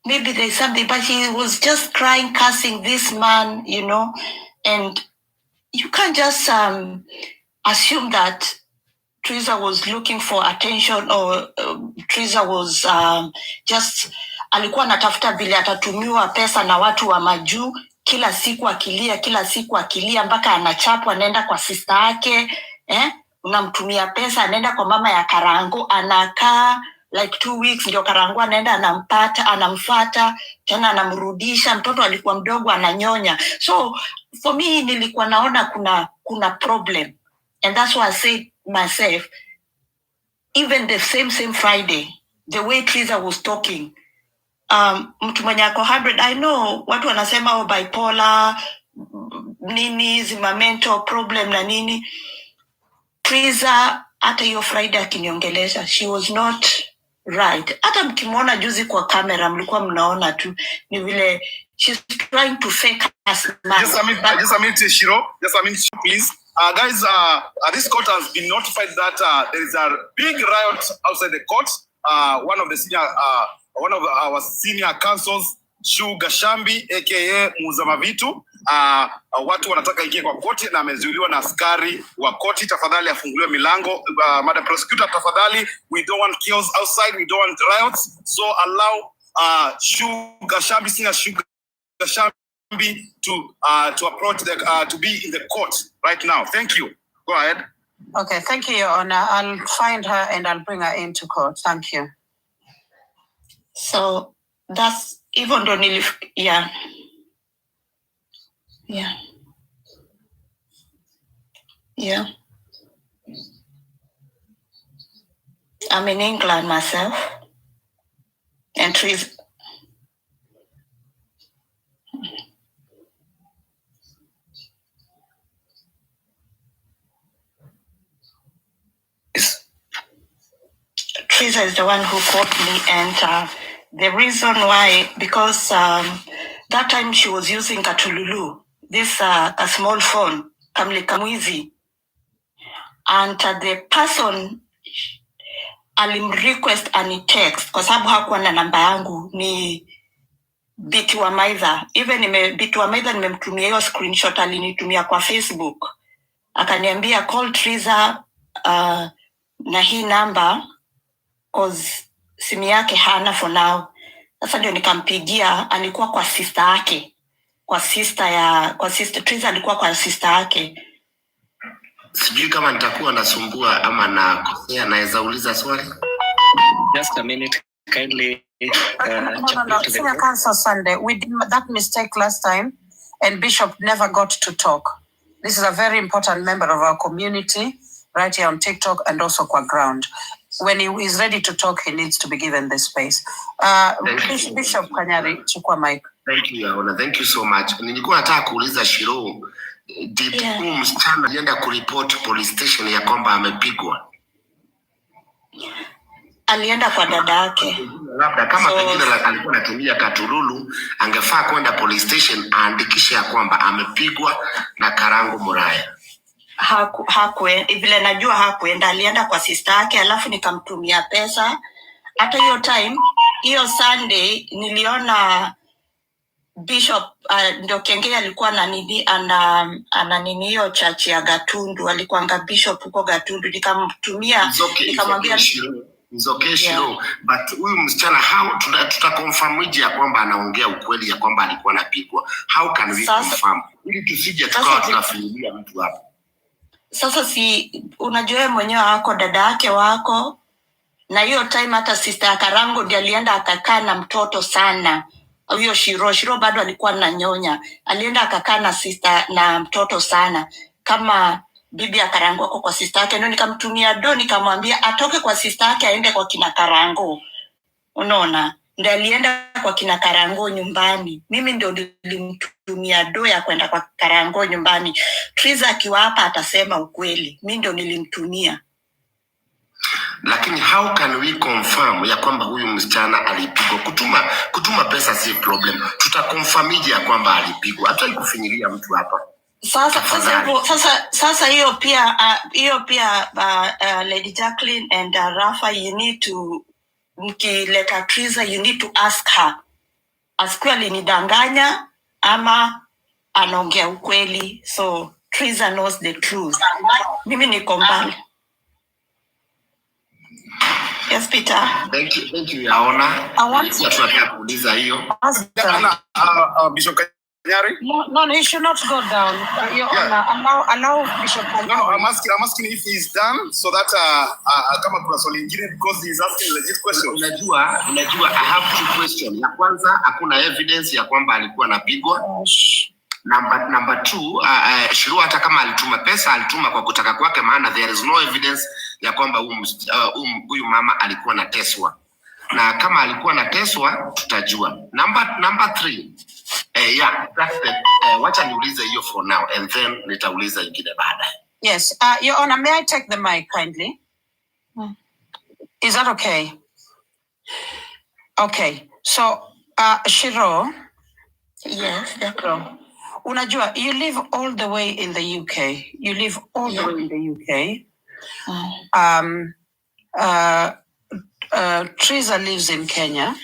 Maybe there's something, but he was just crying, cursing this man, and you can't just assume that Teresa was looking for attention or Teresa was just alikuwa anatafuta vile atatumiwa pesa na watu wa majuu, kila siku akilia mpaka anachapwa, anaenda kwa sister yake, unamtumia pesa, anaenda kwa mama ya Karangu, anakaa like 2 weeks, ndio Karangu anaenda anamfuata, tena anamrudisha, mtoto alikuwa mdogo ananyonya. So for me nilikuwa naona kuna problem. And that's why I said myself, even the same Friday, the way Teresa was talking, mtu mwenye ako 100, I know watu wanasema bipolar, nini, zima mental problem na nini. Teresa, hata hiyo Friday akiniongelesha, she was not right. Hata mkimwona juzi kwa kamera, mlikuwa mnaona tu, ni vile she's trying to fake us. Just a minute, Shiro. Just a minute, please. Guys, this court has been notified that there is a big riot outside the court. One of our senior counsels, Shu Gashambi, aka Muzamavitu, watu wanataka ingie kwa koti na amezuiliwa na askari wa koti. Tafadhali afunguliwe milango. Madam Prosecutor, tafadhali, we don't want chaos outside, we don't want riots. So allow Shu Gashambi, senior Shu Gashambi, to approach to be in the court right now. Thank you. Go ahead. Okay, thank you, Your Honor. I'll find her and I'll bring her into court. Thank you. So that's even though yeah. I'm in England myself. And Teresa. Teresa is the one who called me, and the reason why, because that time she was using Katululu, this a small phone, Kamwizi, and the person alimrequest ani text kwa sababu hakuwa na namba yangu, ni Biti wa Maitha. Even Biti wa Maitha nimemtumia hiyo screenshot, alinitumia kwa Facebook, akaniambia call Teresa na hii number cause simu yake hana for now. Sasa ndio nikampigia, alikuwa kwa sister yake, kwa sister Teresa alikuwa kwa sister yake. Sijui kama nitakuwa nasumbua ama nakosea, naweza uliza swali? Just a minute, kindly. No. Senior Counsel Sunday, we did that mistake last time, and Bishop never got to talk. This is a very important member of our community, right here on TikTok and also kwa ground. When he is ready to talk, he needs to be given the space. Bishop Kanyari, chukua mic. Thank you, Your Honor. Thank you so much. Nilikuwa nataka kuuliza Shiro, did msichana alienda kuripoti police station ya kwamba amepigwa? Alienda kwa dada yake. Labda kama pengine alikuwa anatumia Katululu, angefaa kwenda police station aandikishe ya kwamba amepigwa na Karangu Muraya. Vile najua hakuenda, alienda kwa sister yake, alafu nikamtumia pesa. Hata hiyo time, hiyo Sunday niliona Bishop ndio Kengea alikuwa na nini ana nini hiyo church ya Gatundu, alikuwa Bishop huko Gatundu, nikamtumia nikamwambia Shiro, but huyu msichana tutakonfirmije ya kwamba anaongea ukweli ya kwamba alikuwa anapigwa? How can we confirm? Ili tusije tukawa tunafikiria mtu hapa. Sasa si unajua mwenyewe wako dada yake wako, na hiyo time hata sister ya Karangu ndiye alienda akakaa na mtoto sana. Huyo Shiro bado alikuwa ananyonya. Alienda akakaa na sister na mtoto sana. Kama bibi ya Karangu wako kwa sister yake, ndio nikamtumia nikamwambia atoke kwa sister yake aende kwa kina Karangu. Unaona? Ndio alienda kwa kina Karangu nyumbani. Mimi ndio nilimtumia ya kwenda kwa Karangu nyumbani. Teresa akiwa hapa atasema ukweli. Mimi ndio nilimtumia. Lakini how can we confirm ya kwamba huyu msichana alipigwa? Kutuma pesa si problem. Tutakonfirmije ya kwamba alipigwa? Hata ikufinyilia mtu hapa. Sasa hiyo pia Lady Jacqueline and Rafa, you need to mkileta Teresa, you need to ask her. Asikuwa alinidanganya ama anaongea ukweli. So Teresa knows the truth. Mimi niko mbali. Yes, Peter. Thank you, Your Honor. I want to kuuliza hiyo. Bishop Kanyari? No, he should not go down. Your Honor, allow Bishop Kanyari. No, I'm asking if he's done so that kama kuna swali lingine, because he's asking legit questions. Unajua, I have two questions. Ya kwanza, hakuna evidence ya kwamba alikuwa anapigwa. Number two, Shiro hata kama alituma pesa, alituma kwa kutaka kwake, maana there is no evidence ya kwamba huyu mama alikuwa anateswa. Na kama alikuwa anateswa, tutajua. Number three, that's it. Wacha niulize hiyo for now, and then nitauliza ingine baadaye. Yes, Your Honor, may I take the mic kindly? Is that okay? Okay, so Shiro. Yes, Unajua, you live all the way in the UK. You live all the way in the UK. Teresa lives in Kenya.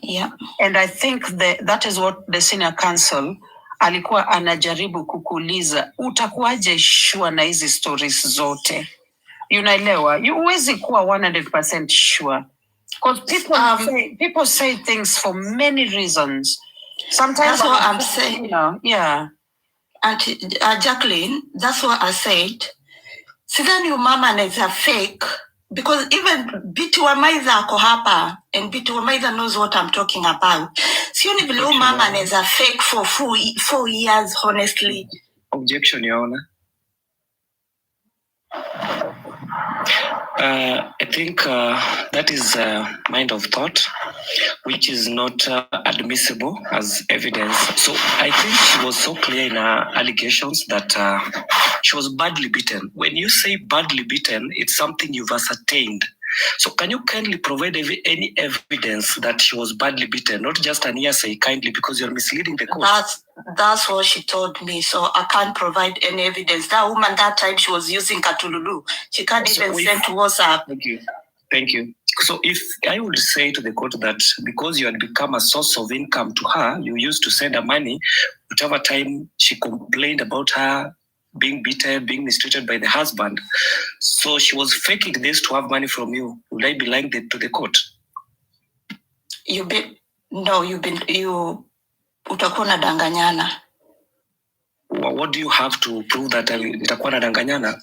Yeah. And I think that is what the senior counsel alikuwa anajaribu kukuuliza. Utakuwaje sure na hizi stories zote? Unaelewa? You huwezi kuwa 100% sure. Because people say things for many reasons. Sometimes that's what I'm saying. Yeah. Auntie Jacqueline, that's what I said. Sidhani umama anaweza fake, because even Biti wa Maitha ako hapa, and Biti wa Maitha knows what I'm talking about. Sioni vile umama anaweza fake for 4 years, honestly. Objection, Your Honor. I think that is a mind of thought, which is not admissible as evidence. So I think she was so clear in her allegations that she was badly beaten. When you say badly beaten, it's something you've ascertained. So can you kindly provide any evidence that she was badly beaten, not just an hearsay, kindly, because you're misleading the court? That's what she told me. So I can't provide any evidence. That woman that time, she was using Katululu. She can't even send to WhatsApp. Thank you. So if I would say to the court that because you had become a source of income to her, you used to send her money, whatever time she complained about her being beaten, being mistreated by the husband. So she was faking this to have money from you. Would I be lying to the court? Utakuwa unadanganyana. What do you have to prove that itakuwa nadanganyana?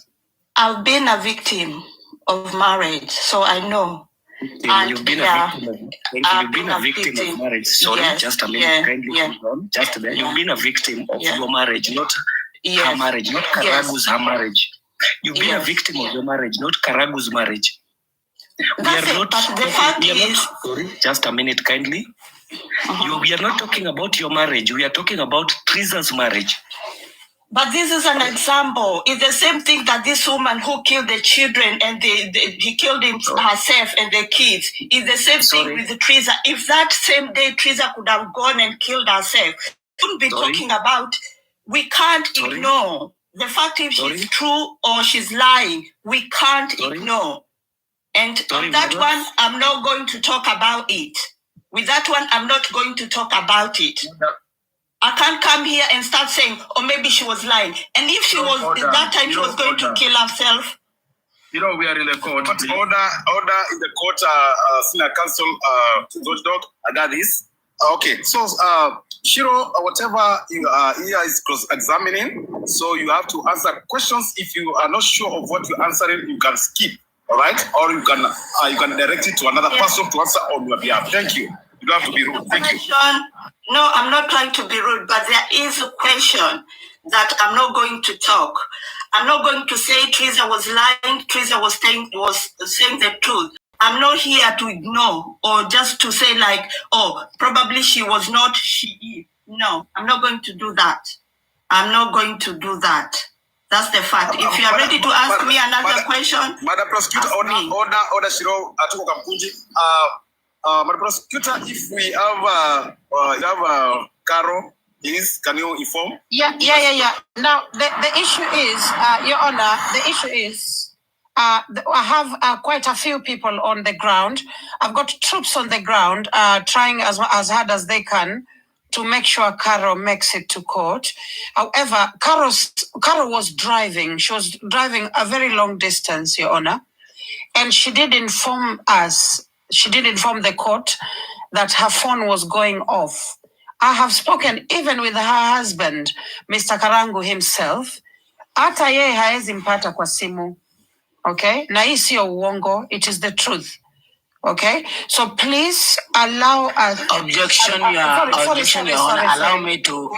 I've been a victim of marriage, so I know. You've been a victim of marriage. Sorry, yes, just a minute. Kindly hold on. Just there. You've been a victim of your marriage, not her marriage, not Karangu's her marriage. You've been a victim of your marriage, not Karangu's marriage. Sorry, just a minute, kindly. We are not talking about your marriage. We are talking about Teresa's marriage. But this is an example. It's the same thing that this woman who killed the children and he killed herself and the kids. It's the same thing with Teresa. If that same day Teresa could have gone and killed herself, we wouldn't be talking about. We can't ignore the fact if she's true or she's lying. We can't ignore. And on that one, I'm not going to talk about it. With that one, I'm not going to talk about it. I can't come here and start saying, oh, maybe she was lying. And if she was, that time she was going to kill herself. We are in the court. Order in the court, Senior Counsel, Judge Dog, I got this. Okay, so Shiro, whatever you are here is cross-examining, so you have to answer questions. If you are not sure of what you're answering, you can skip, all right? Or you can direct it to another person to answer on your behalf. Thank you. You don't have to be rude. Thank you. No, I'm not trying to be rude, but there is a question that I'm not going to talk. I'm not going to say Teresa was lying, Teresa was saying the truth. I'm not here to ignore or just to say like, oh, probably she was not, she is. No, I'm not going to do that. I'm not going to do that. That's the fact. If you are ready to ask me another question, Madam Prosecutor, order Shiro, Atuko Kampunji. Madam Prosecutor, if we have Caro, please, can you inform? Yeah. Now, the issue is, Your Honor, the issue is, I have quite a few people on the ground. I've got troops on the ground trying as hard as they can to make sure Caro makes it to court. However, Caro was driving. She was driving a very long distance, Your Honor. And she did inform us, she did inform the court that her phone was going off. I have spoken even with her husband, Mr. Karangu himself. Hata yeye haezi mpata kwa simu. Okay? Na hii sio uongo. It is the truth. Okay? So please allow us... Objection, Your Honor. Allow me to...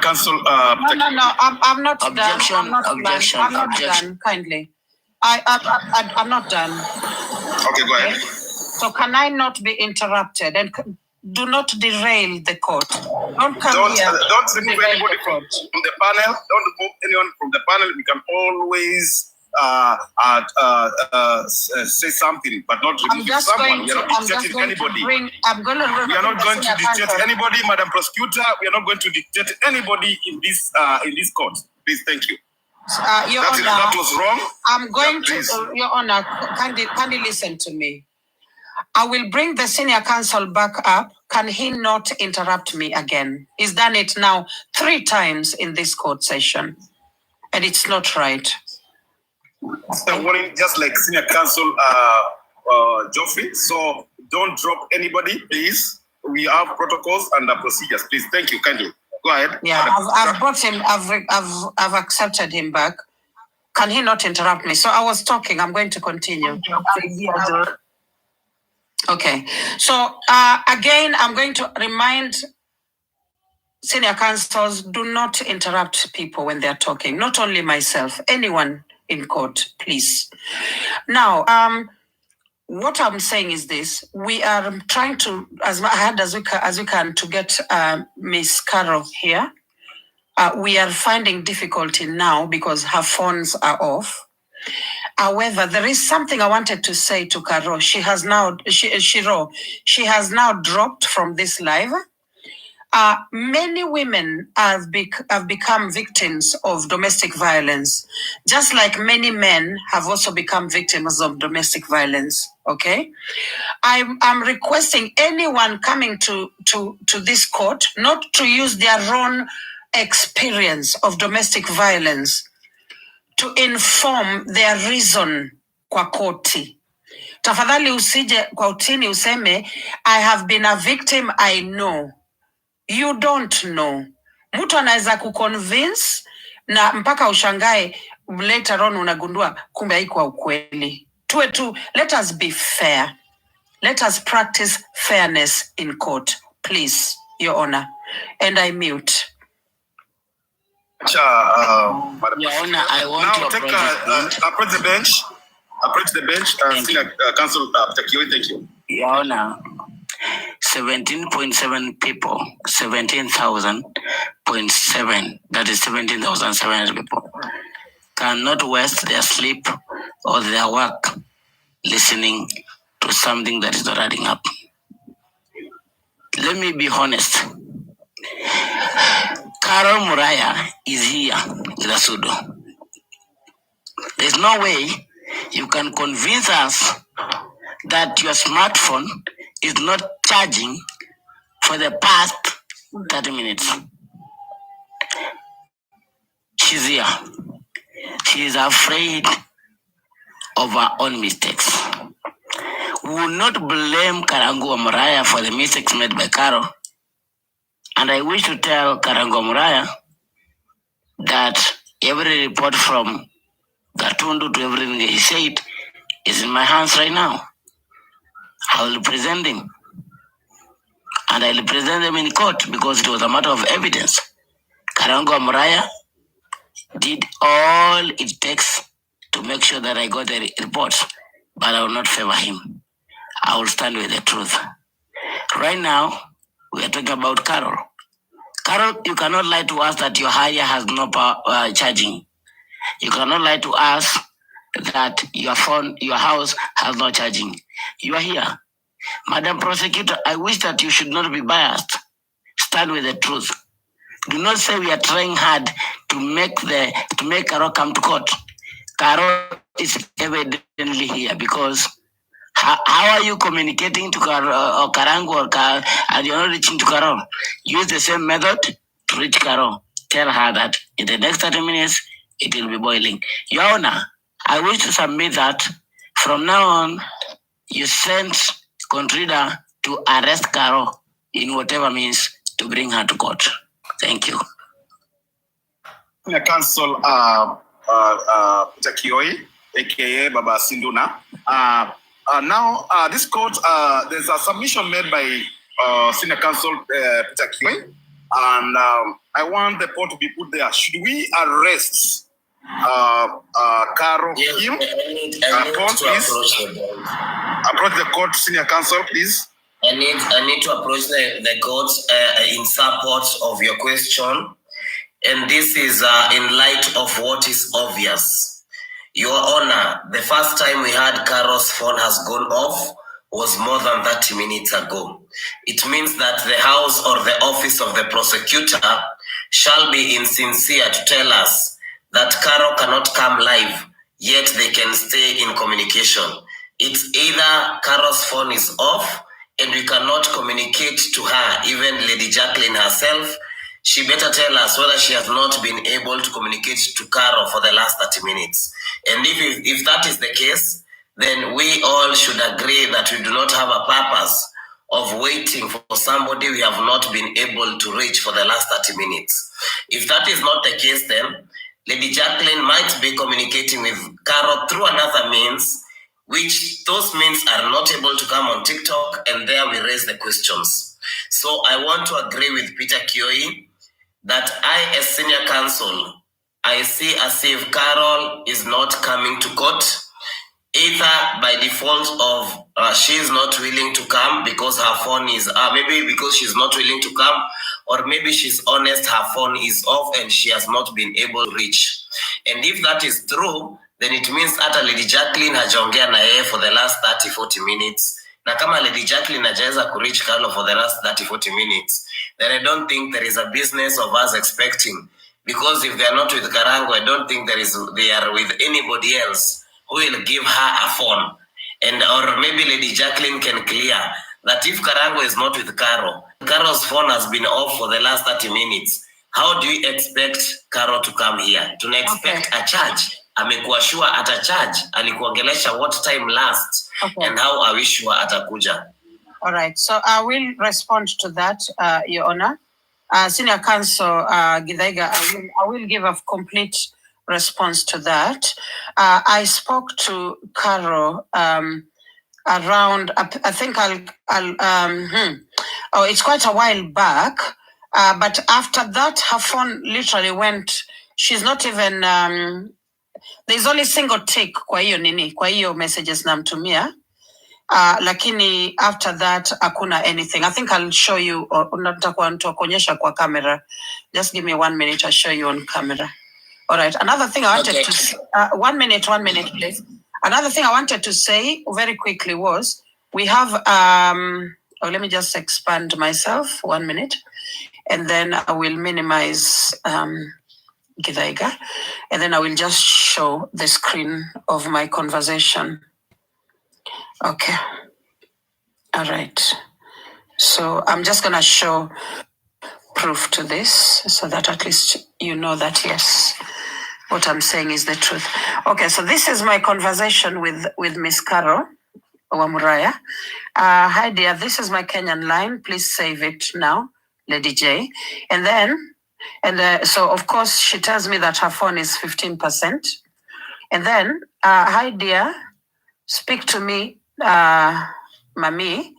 Counsel... No. I'm not objection, done. Objection. I'm not done, kindly. I'm not done. Okay, go ahead. So can I not be interrupted? And do not derail the court. Don't here. Don't remove anybody from the panel. Don't remove anyone from the panel. We can always say something, but not remove someone. We are not dictating anybody. We are not going to dictate anybody, Madam Prosecutor. We are not going to dictate anybody in this court. Please, thank you. Your Honor, that was wrong. I'm going to, Your Honor, kindly listen to me. I will bring the senior counsel back up. Can he not interrupt me again? He's done it now 3 times in this court session, and it's not right. I'm warning, just like senior counsel Geoffrey. So don't drop anybody, please. We have protocols and procedures. Please, thank you. Kindly go ahead. Yeah, I've brought him. I've accepted him back. Can he not interrupt me? So I was talking. I'm going to continue. Okay. So again, I'm going to remind senior counsels: do not interrupt people when they're talking. Not only myself, anyone in court, please. Now, what I'm saying is this: we are trying to, as hard as we can, to get Miss Carol here. We are finding difficulty now because her phones are off. However, there is something I wanted to say to Carol. She has now dropped from this live. Many women have become victims of domestic violence, just like many men have also become victims of domestic violence. Okay, I'm requesting anyone coming to this court not to use their own experience of domestic violence to inform their reason kwa koti. Tafadhali usije kwa utini useme, I have been a victim, I know. You don't know. Mtu anaweza kuconvince na mpaka ushangae later on unagundua kumbe haikuwa ukweli. Tuwe tu, let us be fair. Let us practice fairness in court, please, Your Honor. And I mute. Your Honor, I want to approach the bench. Approach the bench. Counsel Takioi, thank you. Your Honor, 17.7 people, 17,000.7, that is 17,700 people, cannot waste their sleep or their work listening to something that is not adding up. Let me be honest. Carol Muraya is here with a pseudo. There's no way you can convince us that your smartphone is not charging for the past 30 minutes. She's here. She is afraid of her own mistakes. We will not blame Karangu or Muraya for the mistakes made by Carol. And I wish to tell Karangu Muraya that every report from Gatundu to everything he said is in my hands right now. I will present him. And I will present them in court because it was a matter of evidence. Karangu Muraya did all it takes to make sure that I got the reports, but I will not favor him. I will stand with the truth. Right now, we are talking about Carol. Carol, you cannot lie to us that your hire has no power charging. You cannot lie to us that your phone, your house has no charging. You are here. Madam Prosecutor, I wish that you should not be biased. Stand with the truth. Do not say we are trying hard to make Carol come to court. Carol is evidently here because how are you communicating to Karangu and you're not reaching to Carol? Use the same method to reach Carol. Tell her that in the next 30 minutes, it will be boiling. Your Honor, I wish to submit that from now on, you send Contrida to arrest Carol in whatever means to bring her to court. Thank you. Counsel Takioi, aka Baba Sinduna. Now, this court, there's a submission made by Senior Counsel Peter Kioi, and I want the court to be put there. Should we arrest Carol Kim? Approach the court, Senior Counsel, please. I need to approach the court in support of your question, and this is in light of what is obvious. Your Honor, the first time we had Carol's phone has gone off was more than 30 minutes ago. It means that the house or the office of the prosecutor shall be insincere to tell us that Carol cannot come live, yet they can stay in communication. It's either Carol's phone is off and we cannot communicate to her, even Lady Jacqueline herself. She better tell us whether she has not been able to communicate to Carol for the last 30 minutes. And if that is the case, then we all should agree that we do not have a purpose of waiting for somebody we have not been able to reach for the last 30 minutes. If that is not the case, then Lady Jacqueline might be communicating with Carol through another means, which those means are not able to come on TikTok, and there we raise the questions. So I want to agree with Peter Kioi that I, as Senior Counsel, I see as if Carol is not coming to court, either by default of she is not willing to come because her phone is, maybe because she's not willing to come, or maybe she's honest, her phone is off and she has not been able to reach. And if that is true, then it means that Lady Jacqueline hajaongea na yeye for the last 30-40 minutes. Na kama Lady Jacqueline hajaweza ku reach Carol for the last 30-40 minutes, then I don't think there is a business of us expecting. Because if they are not with Karangu, I don't think they are with anybody else who will give her a phone. And or maybe Lady Jacqueline can clear that if Karangu is not with Carol's phone has been off for the last 30 minutes. How do you expect Carol to come here? To expect a charge? Amekuwa sure at a charge. Alikuongelesha what time last? And how are we sure atakuja? All right. So I will respond to that, Your Honor. Senior Counsel Githaiga, I will give a complete response to that. I spoke to Carol around, I think it's quite a while back. But after that, her phone literally went, she's not even, there's only single tick kwa hiyo messages namtumia. Lakini after that, hakuna anything. I think I'll show you, or nitakuonyesha kwa camera. Just give me 1 minute, I'll show you on camera. All right. Another thing I wanted to, 1 minute, please. Another thing I wanted to say very quickly was, we have, let me just expand myself, 1 minute. And then I will minimize Githaiga. And then I will just show the screen of my conversation. Okay. All right. So I'm just going to show proof to this so that at least you know that, yes, what I'm saying is the truth. Okay. So this is my conversation with Miss Carol Wamuraya. Hi, dear. This is my Kenyan line. Please save it now, Lady J. And then, so of course she tells me that her phone is 15%. And then, hi, dear, speak to me. Mami,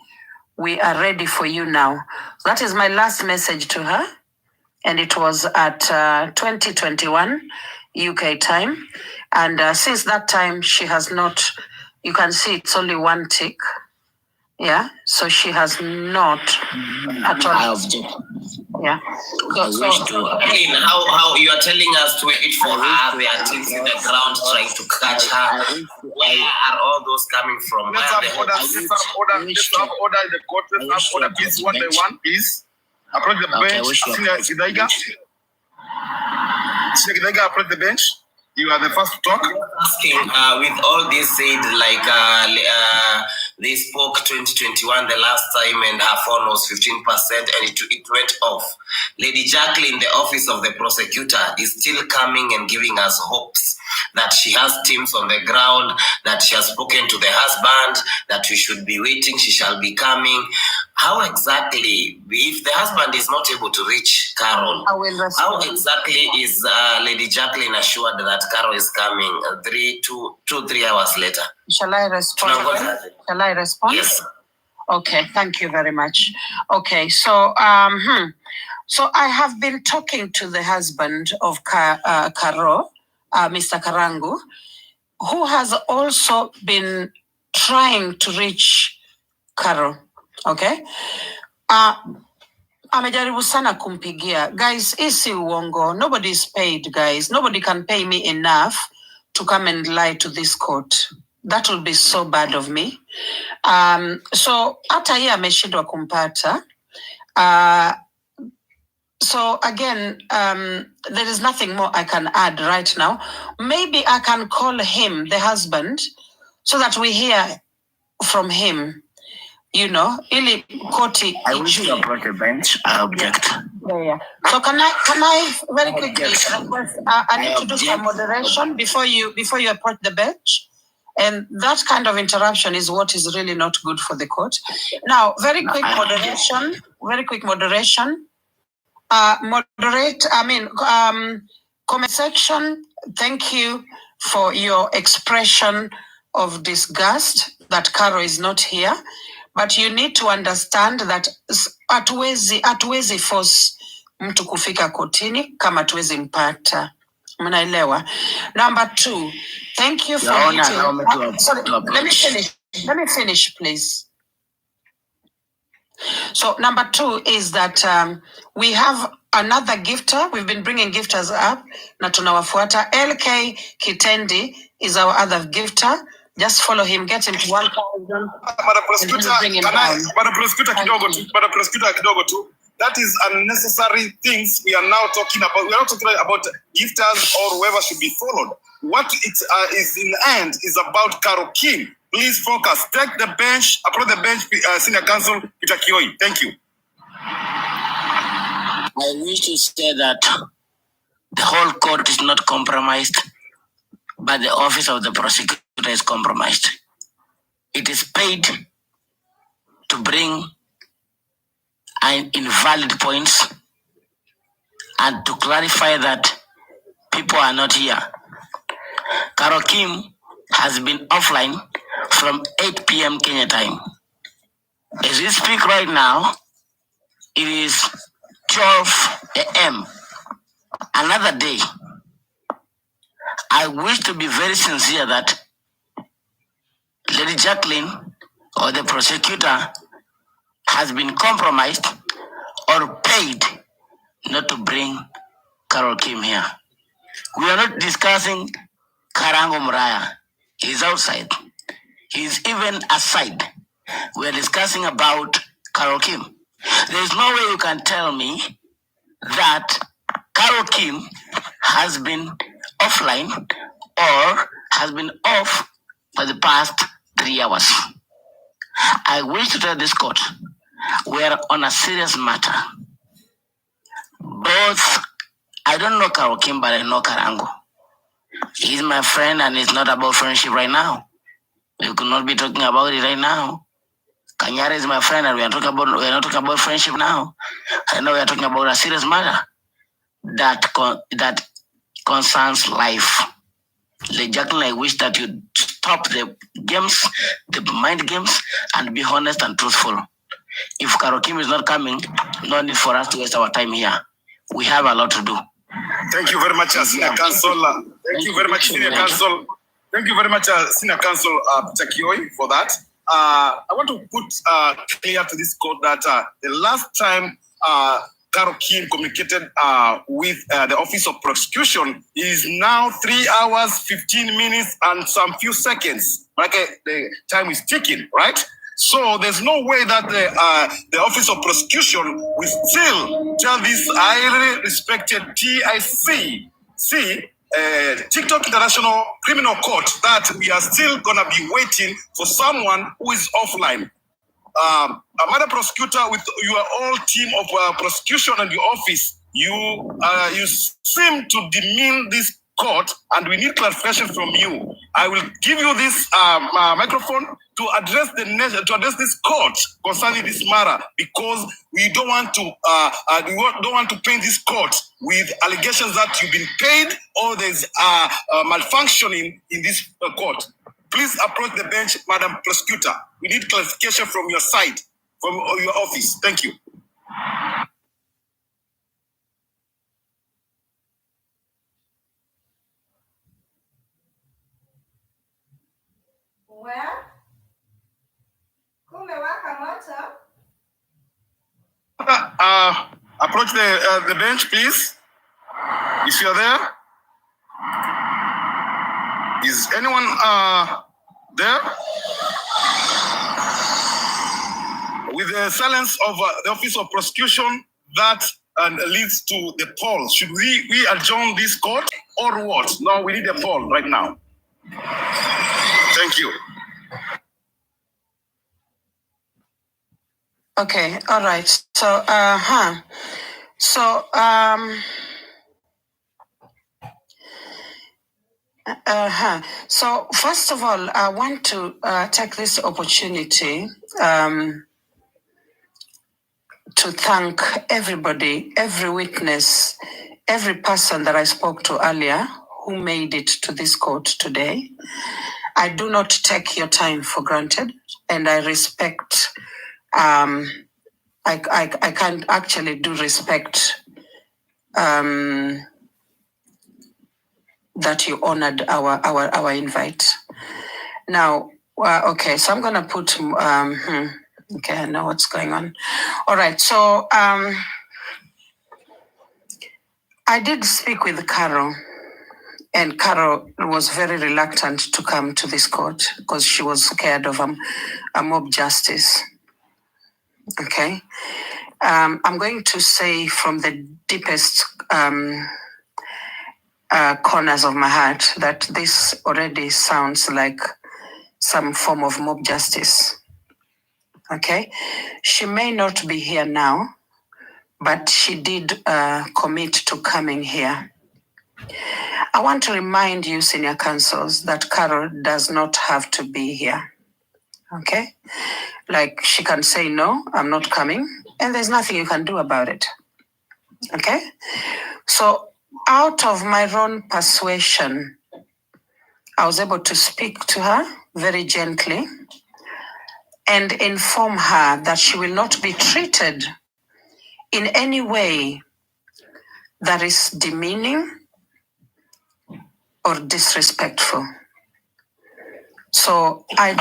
we are ready for you now. So that is my last message to her. And it was at 2021 UK time. And since that time, she has not, you can see it's only one tick. Yeah. So she has not at all. Yeah. How you are telling us to wait for her? There are things in the ground trying to catch her. Where are all those coming from? Let's have order. Let's have order in the court. Let's have order, please, one by one, please. Approach the bench. Senior Githaiga. Senior Githaiga, approach the bench. You are the first to talk. Asking, with all this said, they spoke 2021 the last time and her phone was 15% and it went off. Lady Jacqueline, the office of the prosecutor, is still coming and giving us hopes that she has teams on the ground, that she has spoken to the husband, that we should be waiting, she shall be coming. How exactly, if the husband is not able to reach Carol, how exactly is Lady Jacqueline assured that Carol is coming 3 hours later? Shall I respond? Shall I respond? Yes. Okay, thank you very much. Okay, so so I have been talking to the husband of Carol, Mr. Karangu, who has also been trying to reach Carol. Okay? Amejaribu sana kumpigia. Guys, isi uongo. Nobody is paid, guys. Nobody can pay me enough to come and lie to this court. That would be so bad of me. So hata yeye ameshindwa kumpata. So again, there is nothing more I can add right now. Maybe I can call him, the husband, so that we hear from him. You know, ili koti. I wish to approach the bench. I object. Yeah. So can I very quickly request? I need to do some moderation before you approach the bench, and that kind of interruption is what is really not good for the court. Now, very quick moderation. Comment section. Thank you for your expression of disgust that Carol is not here. But you need to understand that hatuwezi force mtu kufika kotini kama hatuwezi mpata. Mnaelewa. Number 2, thank you for Your Honor, meeting. allow me Sorry, to let me approach. finish. Let me finish, please. So number 2 is that we have another gifter. We've been bringing gifters up. Na tunawafuata. LK Kitendi is our other gifter. Just follow him, get him to 1,000. Madam Prosecutor, Madam Prosecutor kidogo tu. That is unnecessary things we are now talking about. We are not talking about gifters or whoever should be followed. What it is in the end is about Carol Kim. Please focus. Take the bench, approach the bench, Senior Counsel Peter Kioi. Thank you. I wish to say that the whole court is not compromised, but the office of the prosecutor is compromised. It is paid to bring invalid points and to clarify that people are not here. Carol Kim has been offline from 8 p.m. Kenya time. As we speak right now, it is 12 a.m. Another day. I wish to be very sincere that Lady Jacqueline or the prosecutor has been compromised or paid not to bring Carol Kim here. We are not discussing Karangu Muraya. He's outside. He's even aside. We are discussing about Carol Kim. There is no way you can tell me that Carol Kim has been offline or has been off for the past 3 hours. I wish to tell this court we are on a serious matter. Both, I don't know Carol Kim, but I know Karangu. He's my friend and it's not about friendship right now. We could not be talking about it right now. Kanyara is my friend and we are not talking about friendship now. I know we are talking about a serious matter that concerns life. Like Jacqueline, I wish that you stop the games, the mind games, and be honest and truthful. If Carol Kim is not coming, no need for us to waste our time here. We have a lot to do. Thank you very much, Senior Counsel. Thank you very much, Senior Counsel. Thank you very much, Senior Counsel Peter Kioi, for that. I want to put clear to this court that the last time Carol Kim communicated with the Office of Prosecution is now 3 hours, 15 minutes, and some few seconds. Like the time is ticking, right? So there's no way that the Office of Prosecution will still tell this highly respected TikTok International Criminal Court that we are still gonna be waiting for someone who is offline. Madam Prosecutor, with your whole team of prosecution and your office, you seem to demean this court, and we need clarification from you. I will give you this microphone to address this court concerning this matter, because we don't want to paint this court with allegations that you've been paid or there's malfunctioning in this court. Please approach the bench, Madam Prosecutor. We need clarification from your side, from your office. Thank you. Well, kumewaka moto. Approach the bench, please. If you're there. Is anyone there? With the silence of the Office of Prosecution, that leads to the poll. Should we adjourn this court or what? No, we need a poll right now. Thank you. Okay, all right. So, So first of all, I want to take this opportunity to thank everybody, every witness, every person that I spoke to earlier who made it to this court today. I do not take your time for granted, and I respect. I can actually do respect that you honored our invite. Now, okay, so I'm gonna put okay, I know what's going on. All right, so I did speak with Carol, and Carol was very reluctant to come to this court because she was scared of a mob justice. Okay, I'm going to say from the deepest corners of my heart that this already sounds like some form of mob justice. Okay, she may not be here now, but she did commit to coming here. I want to remind you, senior counsels, that Carol does not have to be here. Okay, like she can say no, I'm not coming, and there's nothing you can do about it. Okay, so out of my own persuasion, I was able to speak to her very gently and inform her that she will not be treated in any way that is demeaning or disrespectful. So I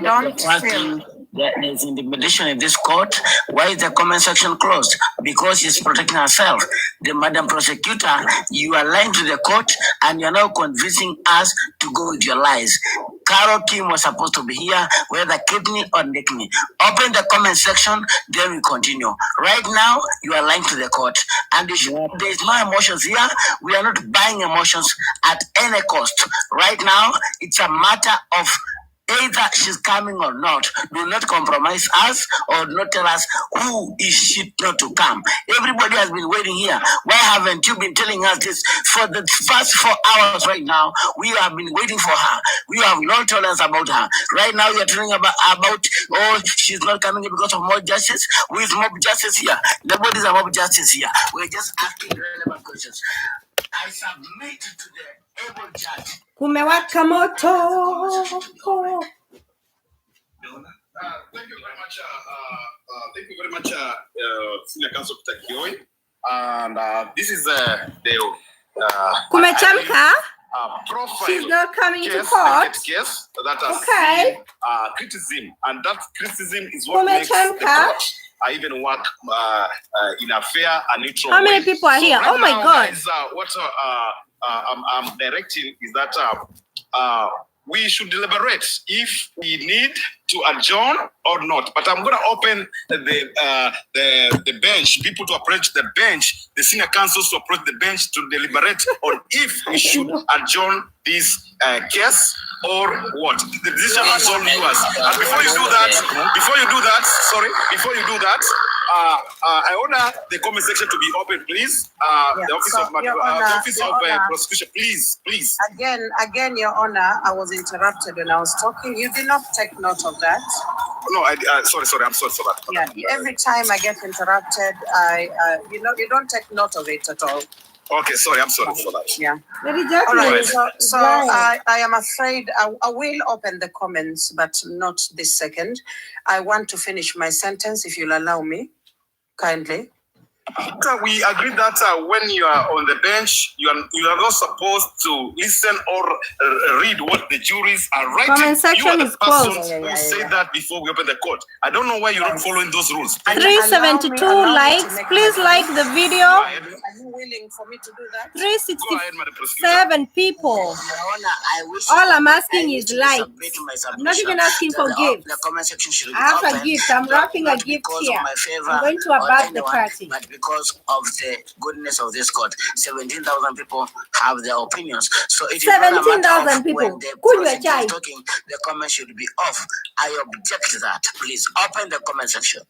don't feel there's intimidation in this court. Why is the comment section closed? Because she's protecting herself. The Madam Prosecutor, you are lying to the court and you're now convincing us to go with your lies. Carol Kim was supposed to be here, whether kidney or kidney. Open the comment section, then we continue. Right now, you are lying to the court. And there's no emotions here. We are not buying emotions at any cost. Right now, it's a matter of either she's coming or not. Do not compromise us or not tell us who is she not to come. Everybody has been waiting here. Why haven't you been telling us this for the first 4 hours right now? We have been waiting for her. We have no tolerance about her. Right now you're telling about oh, she's not coming because of mob justice. Who is mob justice here? Nobody's a mob justice here. We're just asking relevant questions. I submit to the able judge. Kumewaka moto. Thank you very much. Thank you very much, Senior Counsel Kioi. And this is the Kumechemka? Profile. She's not coming to case, court. Case that has Okay. seen, criticism, and that criticism is what makes the Kumechemka? court even work in a fair and neutral How many way. people are here? Right Oh my now, God. guys, what I'm directing is that we should deliberate if we need to adjourn or not. But I'm going to open the bench, people to approach the bench, the senior counsels to approach the bench to deliberate on if we should adjourn this case or what. The decision is all yours. And before you do that, I order the comment section to be open, please. The office of prosecution, please. Again, Your Honor, I was interrupted when I was talking. You did not take note of that. No, sorry. I'm sorry for that. Yeah, every time I get interrupted, you don't take note of it at all. Okay, sorry, I'm sorry for that. Yeah. All right. So I am afraid I will open the comments, but not this second. I want to finish my sentence, if you'll allow me, kindly. We agreed that when you are on the bench, you are not supposed to listen or read what the juries are writing. Comment section you are the is person closed. who said that before we open the court. I don't know why you're not following those rules. 372 likes. Please like the video. Are you willing for me to do that? 367 people. All I'm asking is likes. I'm not even asking for gifts. The comment section should be I have a open, gift. I'm wrapping a not gift because here. of my favor I'm going to or abut the anyone, party. but because of the goodness of this court. 17,000 people have their opinions. So it is not a matter of people. when the prosecutor is talking, the comment should be off. I object to that. Please open the comment section.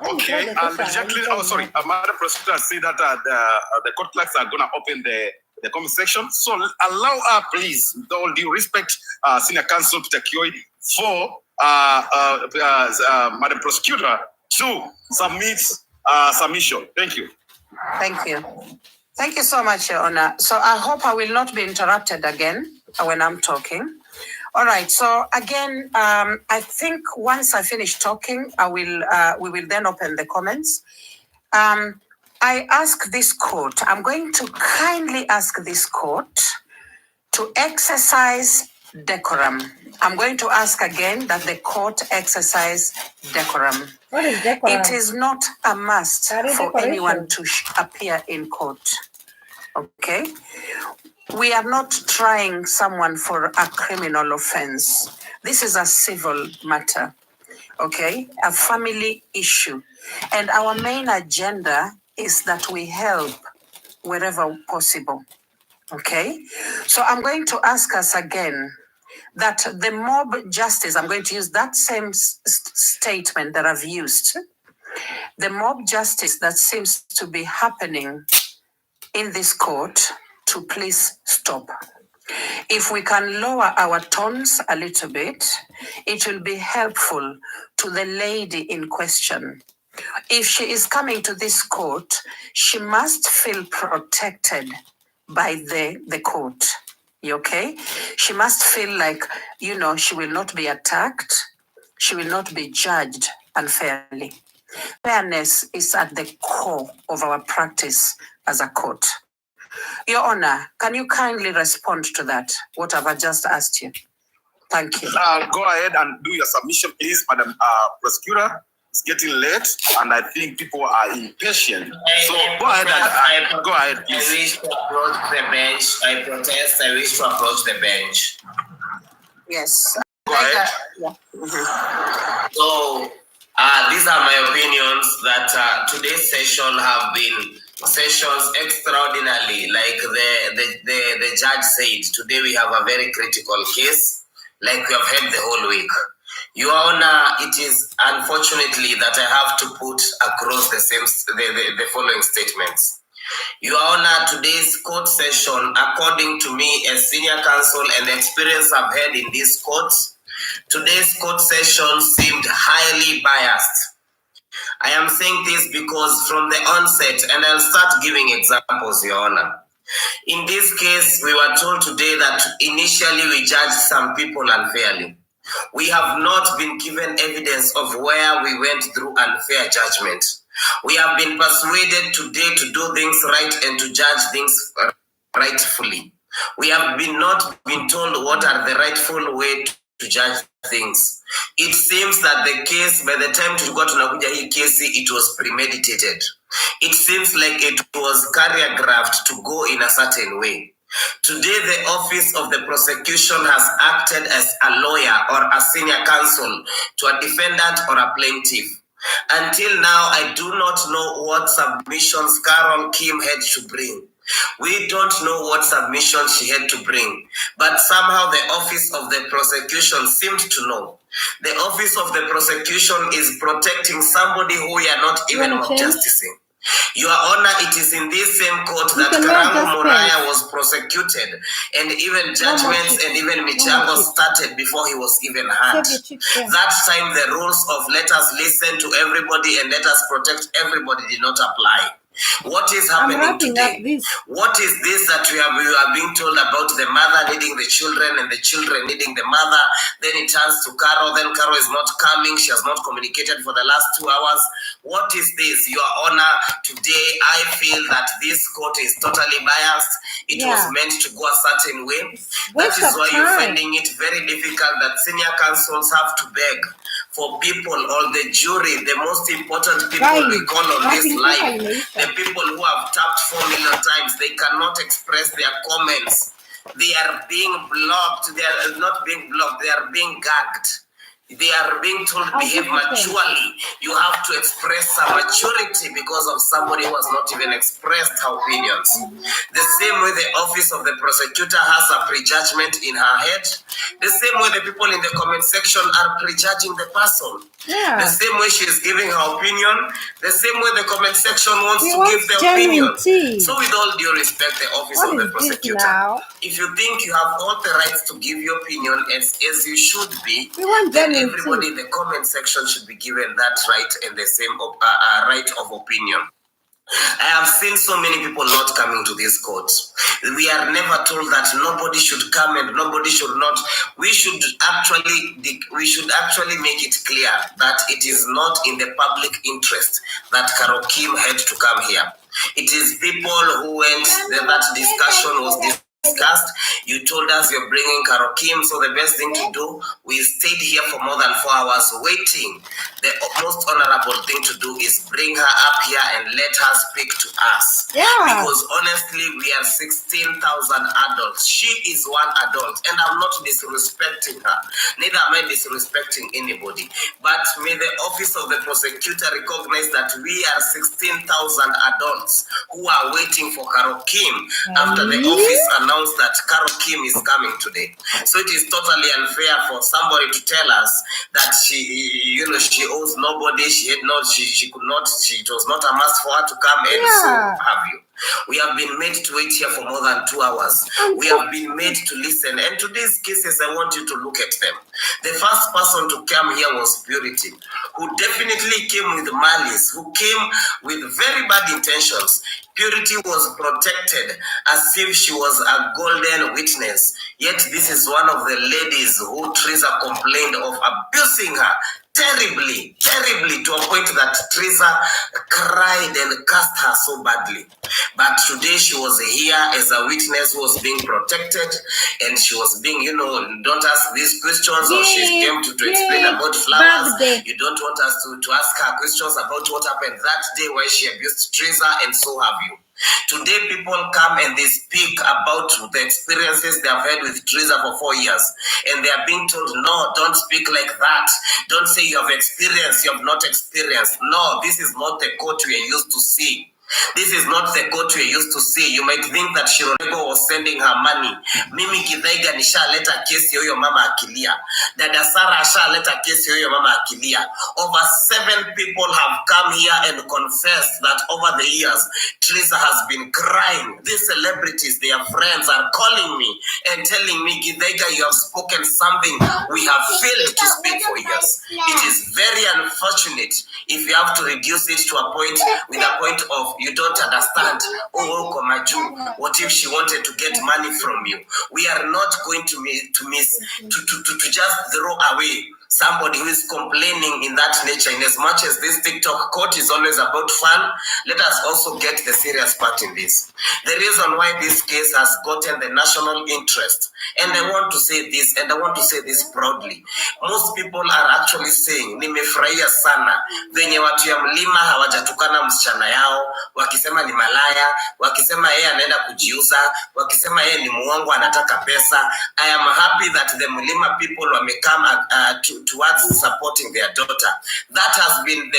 Okay, and exactly. Madam Prosecutor said that the court clerks are going to open the comment section. So allow her, please, with all due respect, Senior Counsel Peter Kioi, for Madam Prosecutor to submit submission. Thank you. Thank you. Thank you so much, Your Honor. So I hope I will not be interrupted again when I'm talking. All right. So again, I think once I finish talking, we will then open the comments. I ask this court, I'm going to kindly ask this court to exercise decorum. I'm going to ask again that the court exercise decorum. What is decorum? It is not a must for anyone to appear in court. Okay? We are not trying someone for a criminal offense. This is a civil matter. Okay? A family issue. And our main agenda is that we help wherever possible. Okay? So I'm going to ask us again that the mob justice, I'm going to use that same statement that I've used. The mob justice that seems to be happening in this court to please stop. If we can lower our tones a little bit, it will be helpful to the lady in question. If she is coming to this court, she must feel protected by the court. You okay? She must feel like, she will not be attacked. She will not be judged unfairly. Fairness is at the core of our practice as a court. Your Honor, can you kindly respond to that, what I've just asked you? Thank you. Go ahead and do your submission, please, Madam Prosecutor. It's getting late, and I think people are impatient. So go ahead, please. I wish to approach the bench. I protest. I wish to approach the bench. Yes. Go ahead. So these are my opinions that today's session have been sessions extraordinarily. Like the judge said, today we have a very critical case, like we have had the whole week. Your Honor, it is unfortunately that I have to put across the following statements. Your Honor, today's court session, according to me as senior counsel and the experience I've had in this court, today's court session seemed highly biased. I am saying this because from the onset, and I'll start giving examples, Your Honor. In this case, we were told today that initially we judged some people unfairly. We have not been given evidence of where we went through unfair judgment. We have been persuaded today to do things right and to judge things rightfully. We have not been told what are the rightful way to judge things. It seems that the case, by the time we got to Nakuja case, it was premeditated. It seems like it was choreographed to go in a certain way. Today, the office of the prosecution has acted as a lawyer or a senior counsel to a defendant or a plaintiff. Until now, I do not know what submissions Carol Kim had to bring. We don't know what submission she had to bring, but somehow the office of the prosecution seemed to know. The office of the prosecution is protecting somebody who we are not even justicing. Your Honor, it is in this same court that Karangu Muraya was prosecuted, and even judgments and even Michango started before he was even heard. That time the rules of let us listen to everybody and let us protect everybody did not apply. What is happening today? What is this that we are being told about the mother needing the children and the children needing the mother? Then it turns to Carol. Then Carol is not coming. She has not communicated for the last 2 hours. What is this? Your Honor, today I feel that this court is totally biased. It was meant to go a certain way. That is why you're finding it very difficult that senior counsels have to beg for people or the jury, the most important people we call on this life, the people who have tapped 4 million times, they cannot express their comments. They are being blocked. They are not being blocked. They are being gagged. They are being told behave maturely. You have to express some maturity because of somebody who has not even expressed her opinions. The same way the office of the prosecutor has a prejudgment in her head, the same way the people in the comment section are prejudging the person. The same way she is giving her opinion, the same way the comment section wants to give their opinion. So with all due respect, the office of the prosecutor, if you think you have all the rights to give your opinion as you should be, then everybody in the comment section should be given that right and the same right of opinion. I have seen so many people not coming to this court. We are never told that nobody should come and nobody should not. We should actually make it clear that it is not in the public interest that Carol Kim had to come here. It is people who went, that discussion was discussed. You told us you're bringing Karokim, so the best thing to do, we stayed here for more than 4 hours waiting. The most honorable thing to do is bring her up here and let her speak to us. Yeah. Because honestly, we are 16,000 adults. She is one adult, and I'm not disrespecting her. Neither am I disrespecting anybody. But may the office of the prosecutor recognize that we are 16,000 adults who are waiting for Karokim after the office announced that Karokim is coming today. So it is totally unfair for somebody to tell us that she owes nobody, she could not, it was not a must for her to come, and so have you. We have been made to wait here for more than 2 hours. We have been made to listen. And today's cases, I want you to look at them. The first person to come here was Purity, who definitely came with malice, who came with very bad intentions. Purity was protected as if she was a golden witness. Yet this is one of the ladies who Teresa complained of abusing her terribly, to a point that Teresa cried and cursed her so badly. But today she was here as a witness who was being protected, and she was being, don't ask these questions, or she came to explain about flowers. You don't want us to ask her questions about what happened that day where she abused Teresa, and so have you. Today, people come and they speak about the experiences they have had with Teresa for 4 years. And they are being told, no, don't speak like that. Don't say you have experienced, you have not experienced. No, this is not the court we are used to see. This is not the court we're used to see. You might think that Shironego was sending her money. Mimi Kidhaiga nishaleta kesi yoyo mama akilia. Dada Sarah ashaleta kesi yoyo mama akilia. Over 7 people have come here and confessed that over the years, Teresa has been crying. These celebrities, their friends, are calling me and telling me, Kidhaiga, you have spoken something we have failed to speak for years. It is very unfortunate if you have to reduce it to a point, with a point of you don't understand. Oh, Komaju, what if she wanted to get money from you? We are not going to just throw away somebody who is complaining in that nature. In as much as this TikTok court is always about fun, let us also get the serious part in this. The reason why this case has gotten the national interest, and I want to say this, and I want to say this proudly. Most people are actually saying, nimefurahia sana venye watu ya mlima hawajatukana msichana yao, wakisema ni malaya, wakisema yeye anaenda kujiuza, wakisema yeye ni muongo anataka pesa. I am happy that the Mlima people wamecome towards supporting their daughter. That has been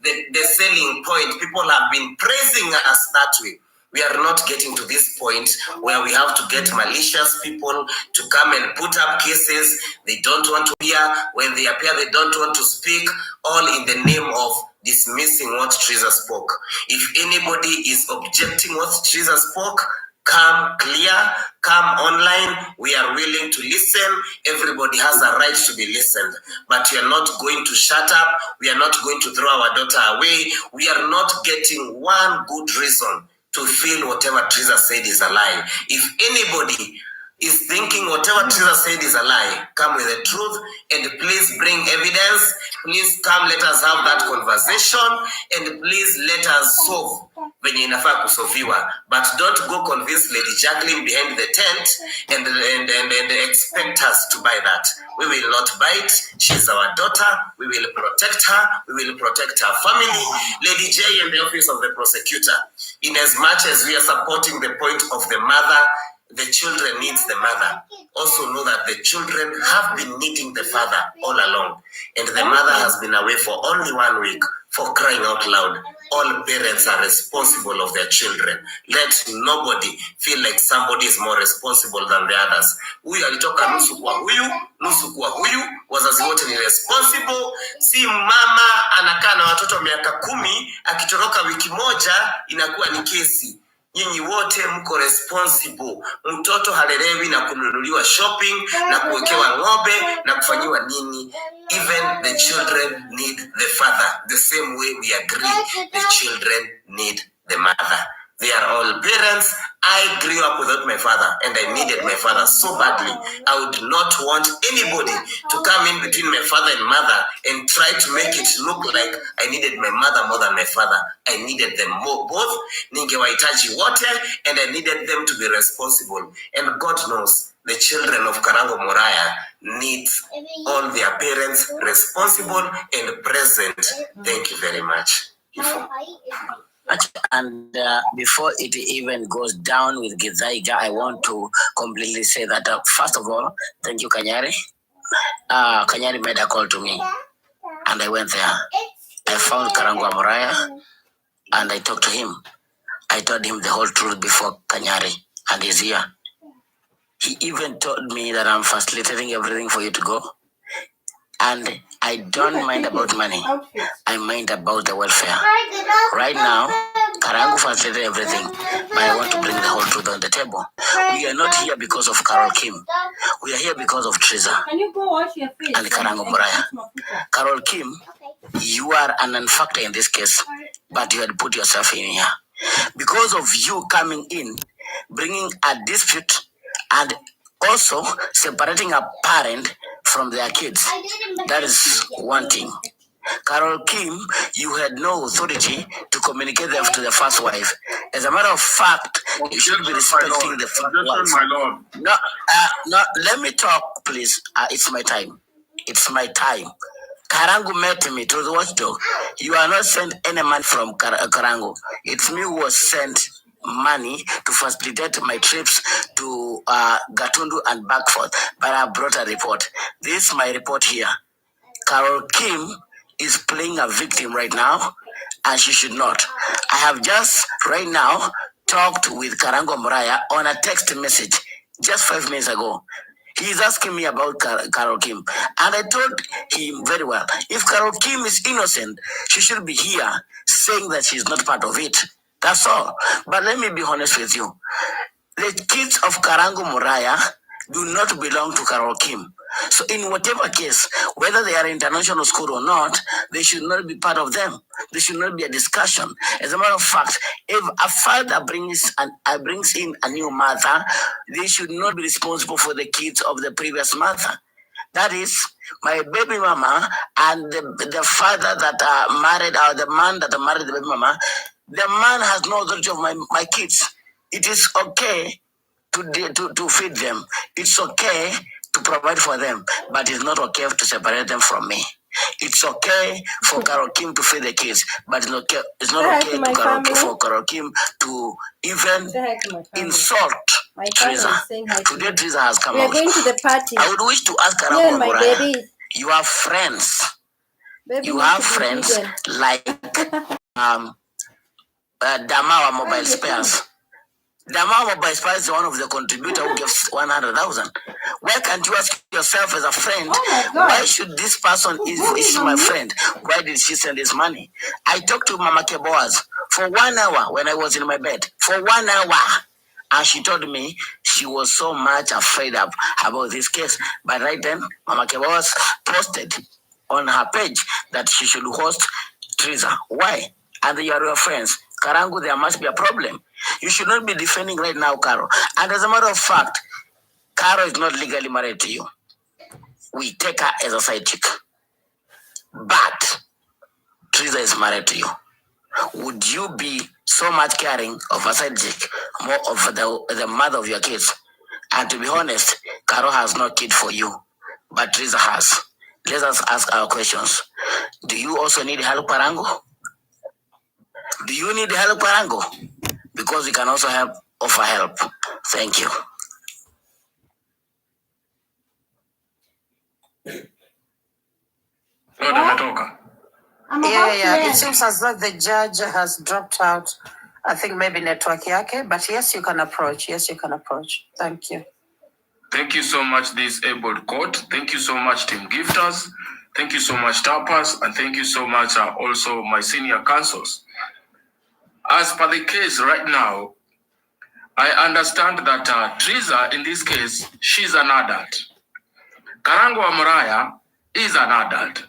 the selling point. People have been praising us that way. We are not getting to this point where we have to get malicious people to come and put up cases they don't want to hear. When they appear, they don't want to speak, all in the name of dismissing what Teresa spoke. If anybody is objecting what Teresa spoke, come clear, come online. We are willing to listen. Everybody has a right to be listened. But we are not going to shut up. We are not going to throw our daughter away. We are not getting one good reason to feel whatever Teresa said is a lie. If anybody is thinking whatever Teresa said is a lie, come with the truth, and please bring evidence. Please come, let us have that conversation, and please let us solve venye inafaa kusolviwa. But don't go convince Lady Jacqueline behind the tent and expect us to buy that. We will not buy it. She's our daughter. We will protect her. We will protect her family. Lady J and the office of the prosecutor, in as much as we are supporting the point of the mother, the children needs the mother. Also know that the children have been needing the father all along. And the mother has been away for only 1 week. For crying out loud, all parents are responsible of their children. Let nobody feel like somebody is more responsible than the others. Huyu alitoka nusu kwa huyu, wazazi wote ni responsible. Si mama anakaa na watoto miaka 10, akitoroka wiki moja inakuwa ni kesi. Nyinyi wote mko responsible. Mtoto halelewi na kununuliwa shopping na kuwekewa ng'ombe na kufanyiwa nini. Even the children need the father. The same way we agree the children need the mother. They are all parents. I grew up without my father and I needed my father so badly. I would not want anybody to come in between my father and mother and try to make it look like I needed my mother more than my father. I needed them both. Ningewahitaji wote, and I needed them to be responsible. And God knows the children of Karangu Muraya need all their parents responsible and present. Thank you very much. And before it even goes down with Gizaiga, I want to completely say that first of all, thank you, Kanyari. Kanyari made a call to me, and I went there. I found Karangu Amuraya, and I talked to him. I told him the whole truth before Kanyari, and he's here. He even told me that I'm facilitating everything for you to go. And I don't mind about money. I mind about the welfare. Right now, Karangu facilitated everything, but I want to bring the whole truth on the table. We are not here because of Carol Kim. We are here because of Triza and Karangu Muraya. Carol Kim, you are an non-factor in this case, but you had put yourself in here. Because of you coming in, bringing a dispute, and also separating a parent from their kids. That is one thing. Carol Kim, you had no authority to communicate them to the first wife. As a matter of fact, you should be respecting the first wife. No, let me talk, please. It's my time. It's my time. Karangu met me to the watchdog. You are not sent any money from Karangu. It's me who was sent money to facilitate my trips to Gatundu and back forth. But I brought a report. This is my report here. Carol Kim is playing a victim right now, and she should not. I have just right now talked with Karangu Muraya on a text message just 5 minutes ago. He's asking me about Carol Kim. And I told him very well, if Carol Kim is innocent, she should be here saying that she's not part of it. That's all. But let me be honest with you. The kids of Karangu Muraya do not belong to Carol Kim. So in whatever case, whether they are international school or not, they should not be part of them. There should not be a discussion. As a matter of fact, if a father brings in a new mother, they should not be responsible for the kids of the previous mother. That is my baby mama and the father that married, or the man that married the baby mama. The man has no authority of my kids. It is okay to feed them. It's okay to provide for them, but it's not okay to separate them from me. It's okay for Carol Kim to feed the kids, but it's not okay for Carol Kim to even insult Teresa. Today Teresa has come out. Going to the party. I would wish to ask Karangu Muraya, you have friends. You have friends like Damawa Mobile Spares. Damawa Mobile Spares is one of the contributors who gives 100,000. Why can't you ask yourself as a friend, why should this person is my friend? Why did she send this money? I talked to Mama Keboaz for 1 hour when I was in my bed. For 1 hour. And she told me she was so much afraid about this case. But right then, Mama Keboaz posted on her page that she should host Teresa. Why? And you are your friends. Karangu, there must be a problem. You should not be defending right now, Caro. And as a matter of fact, Caro is not legally married to you. We take her as a side chick. But Teresa is married to you. Would you be so much caring of a side chick, more of the mother of your kids? And to be honest, Caro has no kid for you, but Teresa has. Let us ask our questions. Do you also need help, Karangu? Do you need help, Karangu? Because we can also offer help. Thank you. Yeah. It seems as though the judge has dropped out. I think maybe network yake, but yes, you can approach. Thank you. Thank you so much, this able court. Thank you so much, team gifters. Thank you so much, tappers. And thank you so much, also my senior counsels. As per the case right now, I understand that Teresa, in this case, she's an adult. Karangu Amuraya is an adult.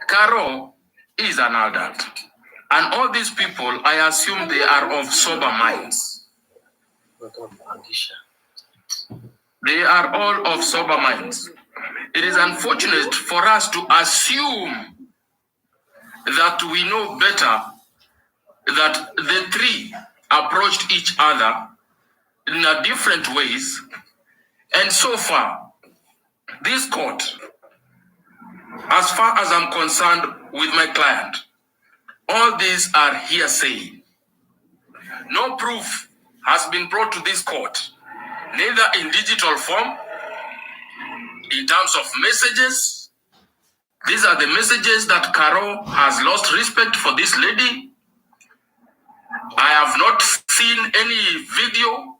Caro is an adult. And all these people, I assume they are of sober minds. They are all of sober minds. It is unfortunate for us to assume that we know better, that the three approached each other in a different ways. And so far, this court, as far as I'm concerned with my client, all these are hearsay. No proof has been brought to this court, neither in digital form, in terms of messages. These are the messages that Caro has lost respect for this lady. I have not seen any video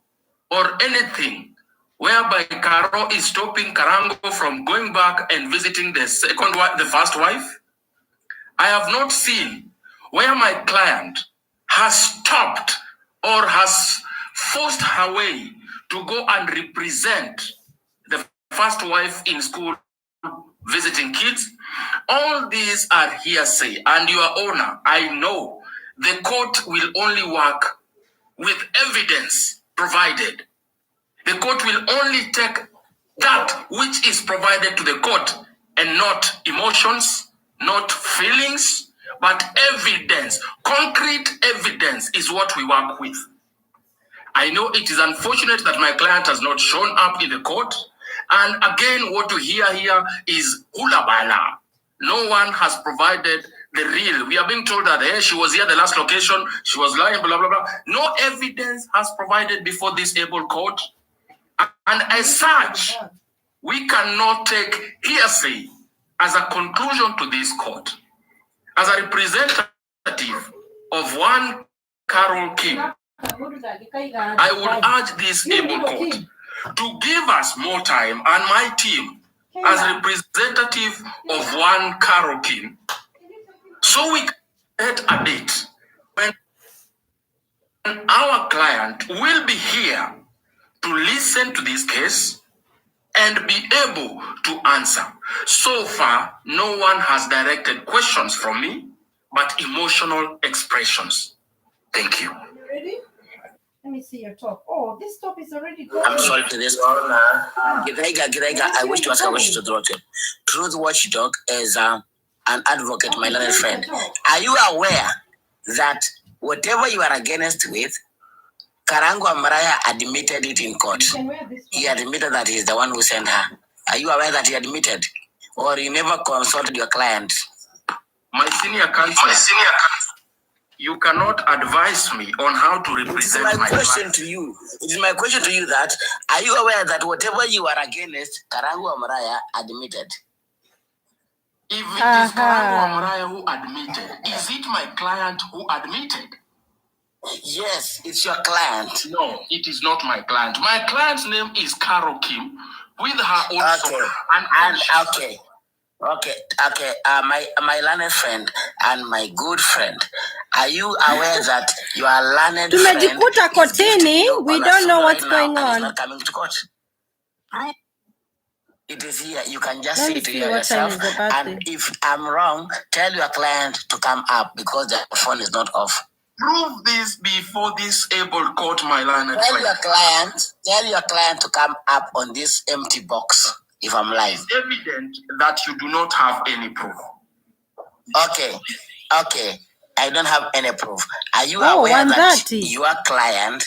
or anything whereby Caro is stopping Karangu from going back and visiting the first wife. I have not seen where my client has stopped or has forced her way to go and represent the first wife in school visiting kids. All these are hearsay, and Your Honor, I know the court will only work with evidence provided. The court will only take that which is provided to the court and not emotions, not feelings, but evidence. Concrete evidence is what we work with. I know it is unfortunate that my client has not shown up in the court. And again, what you hear here is hula bala. No one has provided the real. We are being told that she was here at the last location, she was lying, blah, blah, blah. No evidence has provided before this able court. And as such, we cannot take hearsay as a conclusion to this court. As a representative of one Carol King, I would urge this able court to give us more time, and my team as representative of one Carol King, so we can set a date when our client will be here to listen to this case and be able to answer. So far, no one has directed questions from me, but emotional expressions. Thank you. Ready? Let me see your top. Oh, this top is already gone. I'm sorry to this. Githaiga, I wish to ask a question to Dr. Truth Watchdog is an advocate, my learned friend. Are you aware that whatever you are against with, Karangu Amaraya admitted it in court? He admitted that he is the one who sent her. Are you aware that he admitted? Or you never consulted your client? My senior counsel, you cannot advise me on how to represent my question to you. It is my question to you that, are you aware that whatever you are against, Karangu Amaraya admitted? If it is Karangu Amaraya who admitted, is it my client who admitted? Yes, it's your client. No, it is not my client. My client's name is Carol Kim with her own soul. My learned friend and my good friend, are you aware that you are learned friend? Tumejikuta kotini, we don't know what's going on. Not coming to court. It is here. You can just see it here yourself. And if I'm wrong, tell your client to come up because the phone is not off. Prove this before this able court, my learned friend. Tell your client to come up on this empty box if I'm live. It's evident that you do not have any proof. Okay. I don't have any proof. Are you aware that your client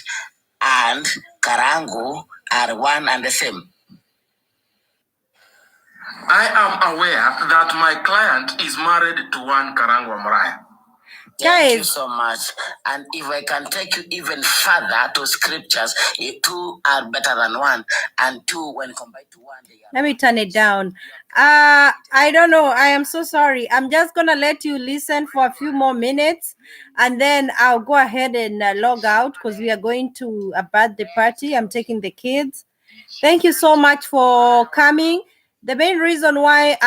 and Karangu are one and the same? I am aware that my client is married to one Karangu Amaraya. Thank you so much. And if I can take you even further to scriptures, two are better than one, and two, when combined to one, they are. Let me turn it down. I don't know. I am so sorry. I'm just going to let you listen for a few more minutes, and then I'll go ahead and log out because we are going to a birthday party. I'm taking the kids. Thank you so much for coming. The main reason why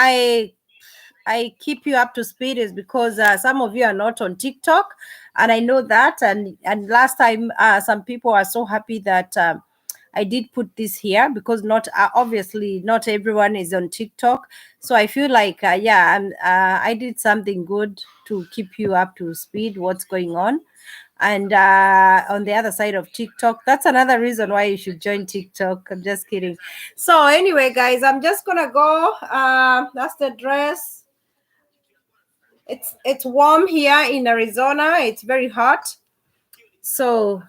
I keep you up to speed is because some of you are not on TikTok, and I know that. And last time, some people are so happy that I did put this here because not obviously not everyone is on TikTok. So I feel like, I did something good to keep you up to speed, what's going on. And on the other side of TikTok, that's another reason why you should join TikTok. I'm just kidding. So anyway, guys, I'm just gonna go. That's the dress. It's warm here in Arizona. It's very hot. So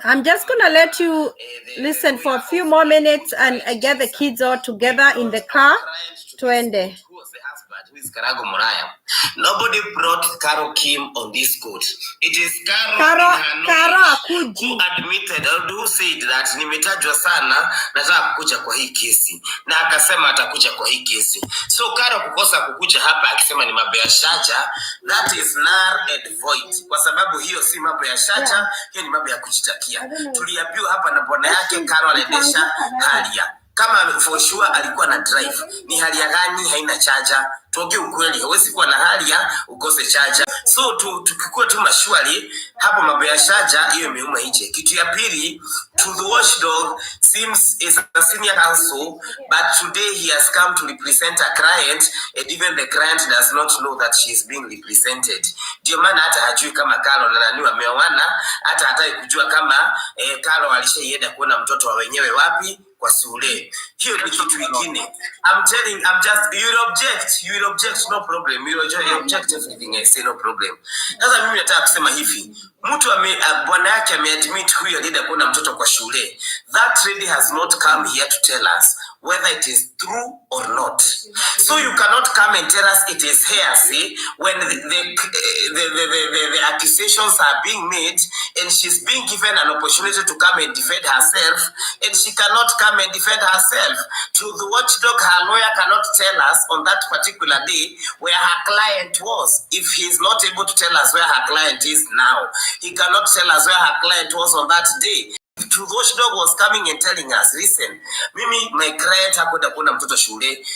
I'm just gonna let you listen for a few more minutes and get the kids all together in the car to end it. Who is Karangu Muraya? Nobody brought Karo Kim on this court. It is Karo who admitted or who said that nimetajwa sana nataka kukuja kwa hii kesi na akasema atakuja kwa hii kesi. So Karo kukosa kukuja hapa akisema ni mambo ya shaja, that is null and void, kwa sababu hiyo si mambo ya shaja, hiyo ni mambo ya kujitakia. Tuliambiwa hapa na bwana yake Karo anaendesha Haria. Kama for sure alikuwa na drive, ni Haria gani haina charger? Tuongee ukweli, hawezi kuwa na Haria ukose charger. So tukikuwa tu mashwali hapo mambo ya charger hiyo imeuma nje. Kitu ya pili, to the watchdog seems is a senior counsel, but today he has come to represent a client, and even the client does not know that she is being represented. Ndio maana hata hajui kama Karo na nani wameoana, hata hataki kujua kama Karo alishaenda kuona mtoto wa wenyewe wapi kwa shule. Hiyo ni kitu kingine. You will object, no problem. You will object everything I say, no problem. Sasa mimi nataka kusema hivi, mtu bwana yake ameadmit huyo alienda kuona mtoto kwa shule. That lady has not come here to tell us whether it is true or not. So you cannot come and tell us it is hearsay when the accusations are being made and she's being given an opportunity to come and defend herself, and she cannot come and defend herself. To the watchdog, her lawyer cannot tell us on that particular day where her client was. If he's not able to tell us where her client is now, he cannot tell us where her client was on that day. To the watchdog was coming and telling us, listen, mimi my client hakwenda kuona mtoto shule.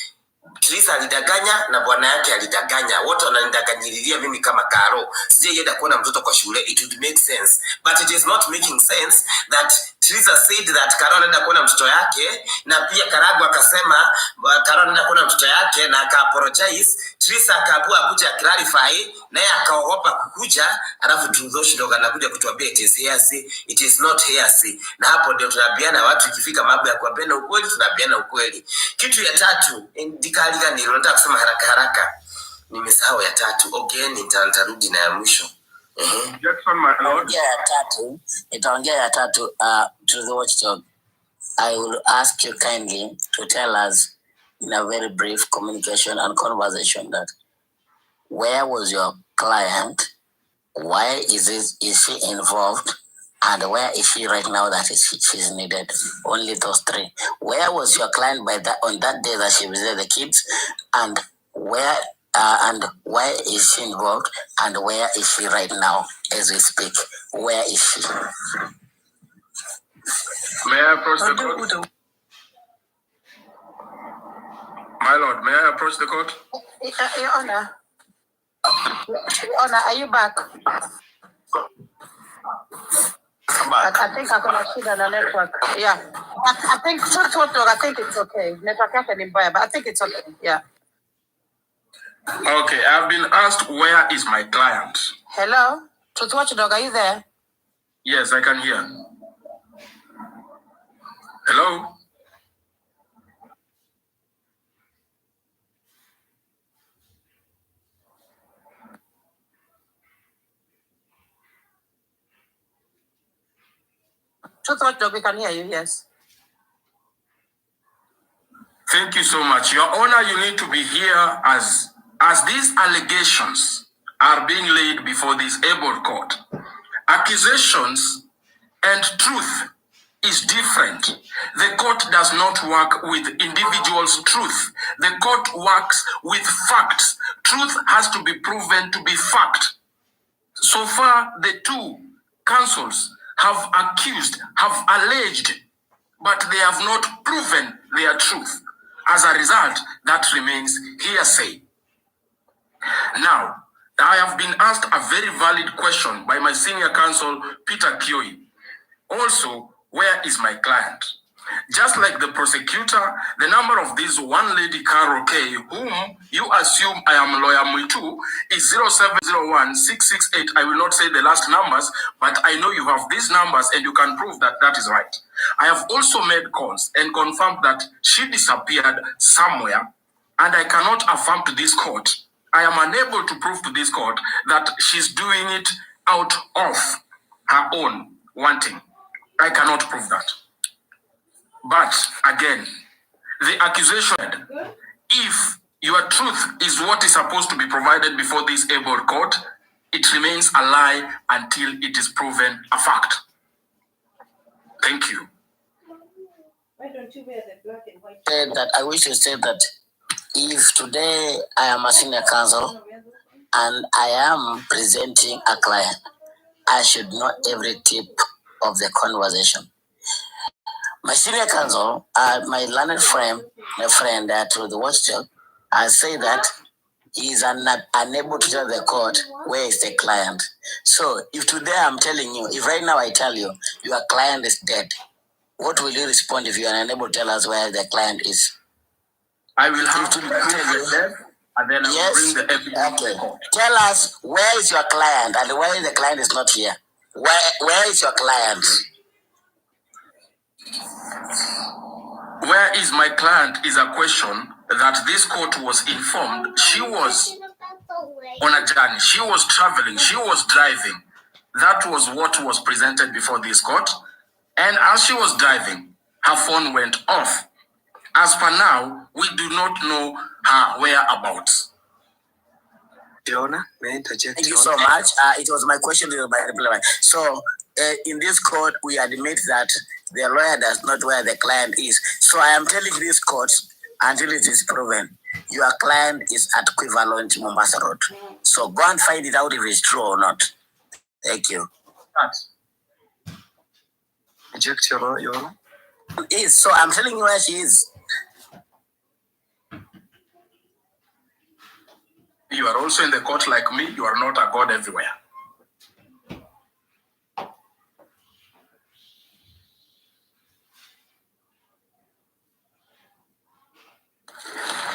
Teresa alidanganya na bwana yake alidanganya. Wote wananidanganyililia mimi kama Karo. Sijaenda kuona mtoto kwa shule. It would make sense. But it is not making sense that Teresa said that Karo anaenda kuona mtoto yake, na pia Karangu akasema Karo anaenda kuona mtoto yake na aka-apologize. Teresa akaamua kuja clarify, naye akaogopa kukuja, alafu Tudoshidoga anakuja kutuambia it is hearsay, it is not hearsay. Na hapo ndio tunaambiana watu ikifika mambo ya kuambiana ukweli, tunaambiana ukweli. Kitu ya tatu, ndikaliga nilitaka kusema haraka. Nimesahau ya tatu. Okay, nitarudi na ya mwisho. Jackson, my lord. Itaongea ya tatu to the watchdog. I will ask you kindly to tell us in a very brief communication and conversation that where was your client, why is she involved, and where is she right now that she's needed? Only those three. Where was your client on that day that she visited the kids, and where and why is she involved, and where is she right now as we speak? Where is she? May I approach the court? My lord, may I approach the court? Your Honor. Your Honor, are you back? I think I'm gonna see the network. Yeah. I think it's okay. Network yake ni mbaya, but I think it's okay. Yeah. Okay, I've been asked where is my client. Hello? Truth Watchdog, are you there? Yes, I can hear. Hello? Truth Watchdog, we can hear you, yes. Thank you so much. Your Honor, you need to be here as these allegations are being laid before this able court. Accusations and truth is different. The court does not work with individuals' truth. The court works with facts. Truth has to be proven to be fact. So far, the two counsels have accused, have alleged, but they have not proven their truth. As a result, that remains hearsay. Now, I have been asked a very valid question by my senior counsel, Peter Kioi. Also, Where is my client? Just like the prosecutor, the number of this one lady, Carol K, whom you assume I am lawyer Muitu, is 0701668. I will not say the last numbers, but I know you have these numbers and you can prove that that is right. I have also made calls and confirmed that she disappeared somewhere, and I cannot affirm to this court. I am unable to prove to this court that she's doing it out of her own wanting. I cannot prove that. But again, the accusation, if your truth is what is supposed to be provided before this able court, it remains a lie until it is proven a fact. Thank you. Why don't you wear the black and white? That I wish to say that if today I am a senior counsel and I am presenting a client, I should know every tip of the conversation. My senior counsel, my learned friend, to the watchdog, I say that he is unable to tell the court where is the client. So if today I'm telling you, if right now I tell you your client is dead, what will you respond if you are unable to tell us where the client is? I will have to tell you, and then I will bring the evidence to the court. Tell us where is your client and where the client is not here. Where is your client? Where is my client is a question that this court was informed. She was on a journey. She was traveling. She was driving. That was what was presented before this court. And as she was driving, her phone went off. As per now, we do not know her whereabouts. Diona, may I interject? Thank you so much. It was my question. So, in this court, we admit that the lawyer does not know where the client is. So, I am telling this court, until it is proven, your client is at equivalent Mombasa Road. So, go and find it out if it's true or not. Thank you. Reject your honor. So, I'm telling you where she is. You are also in the court like me. You are not a god everywhere.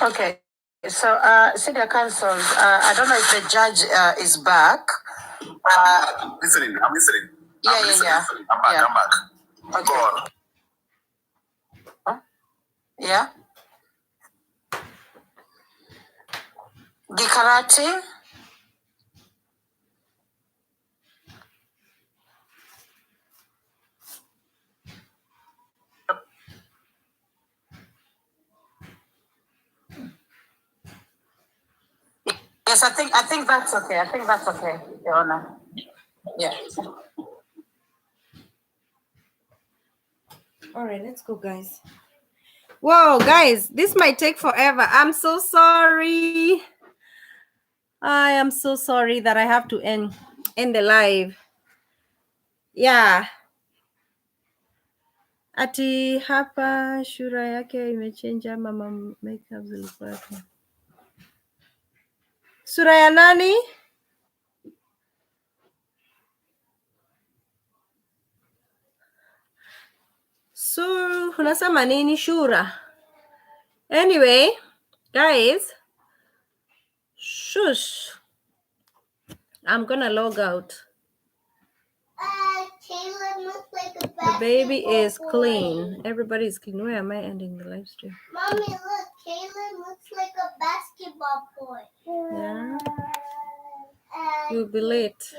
Okay. So, senior counsels, I don't know if the judge is back. I'm listening. Yeah. I'm back. Okay. Go on. Huh? Yeah. Gikarati. Yes, I think that's okay. I think that's okay, Your Honor. Yeah. All right, let's go, guys. Whoa, guys, this might take forever. I'm so sorry. I am so sorry that I have to end the live. Yeah. Ati hapa shura yake imechenja, mama makeup zilikuwa. Sura ya nani? So, unasema nini shura? Anyway, guys, shush. I'm gonna log out. Looks like a the baby is clean. Everybody is clean. Where am I ending the live stream? Mommy, look. Caleb looks like a basketball boy. Yeah. You'll be late.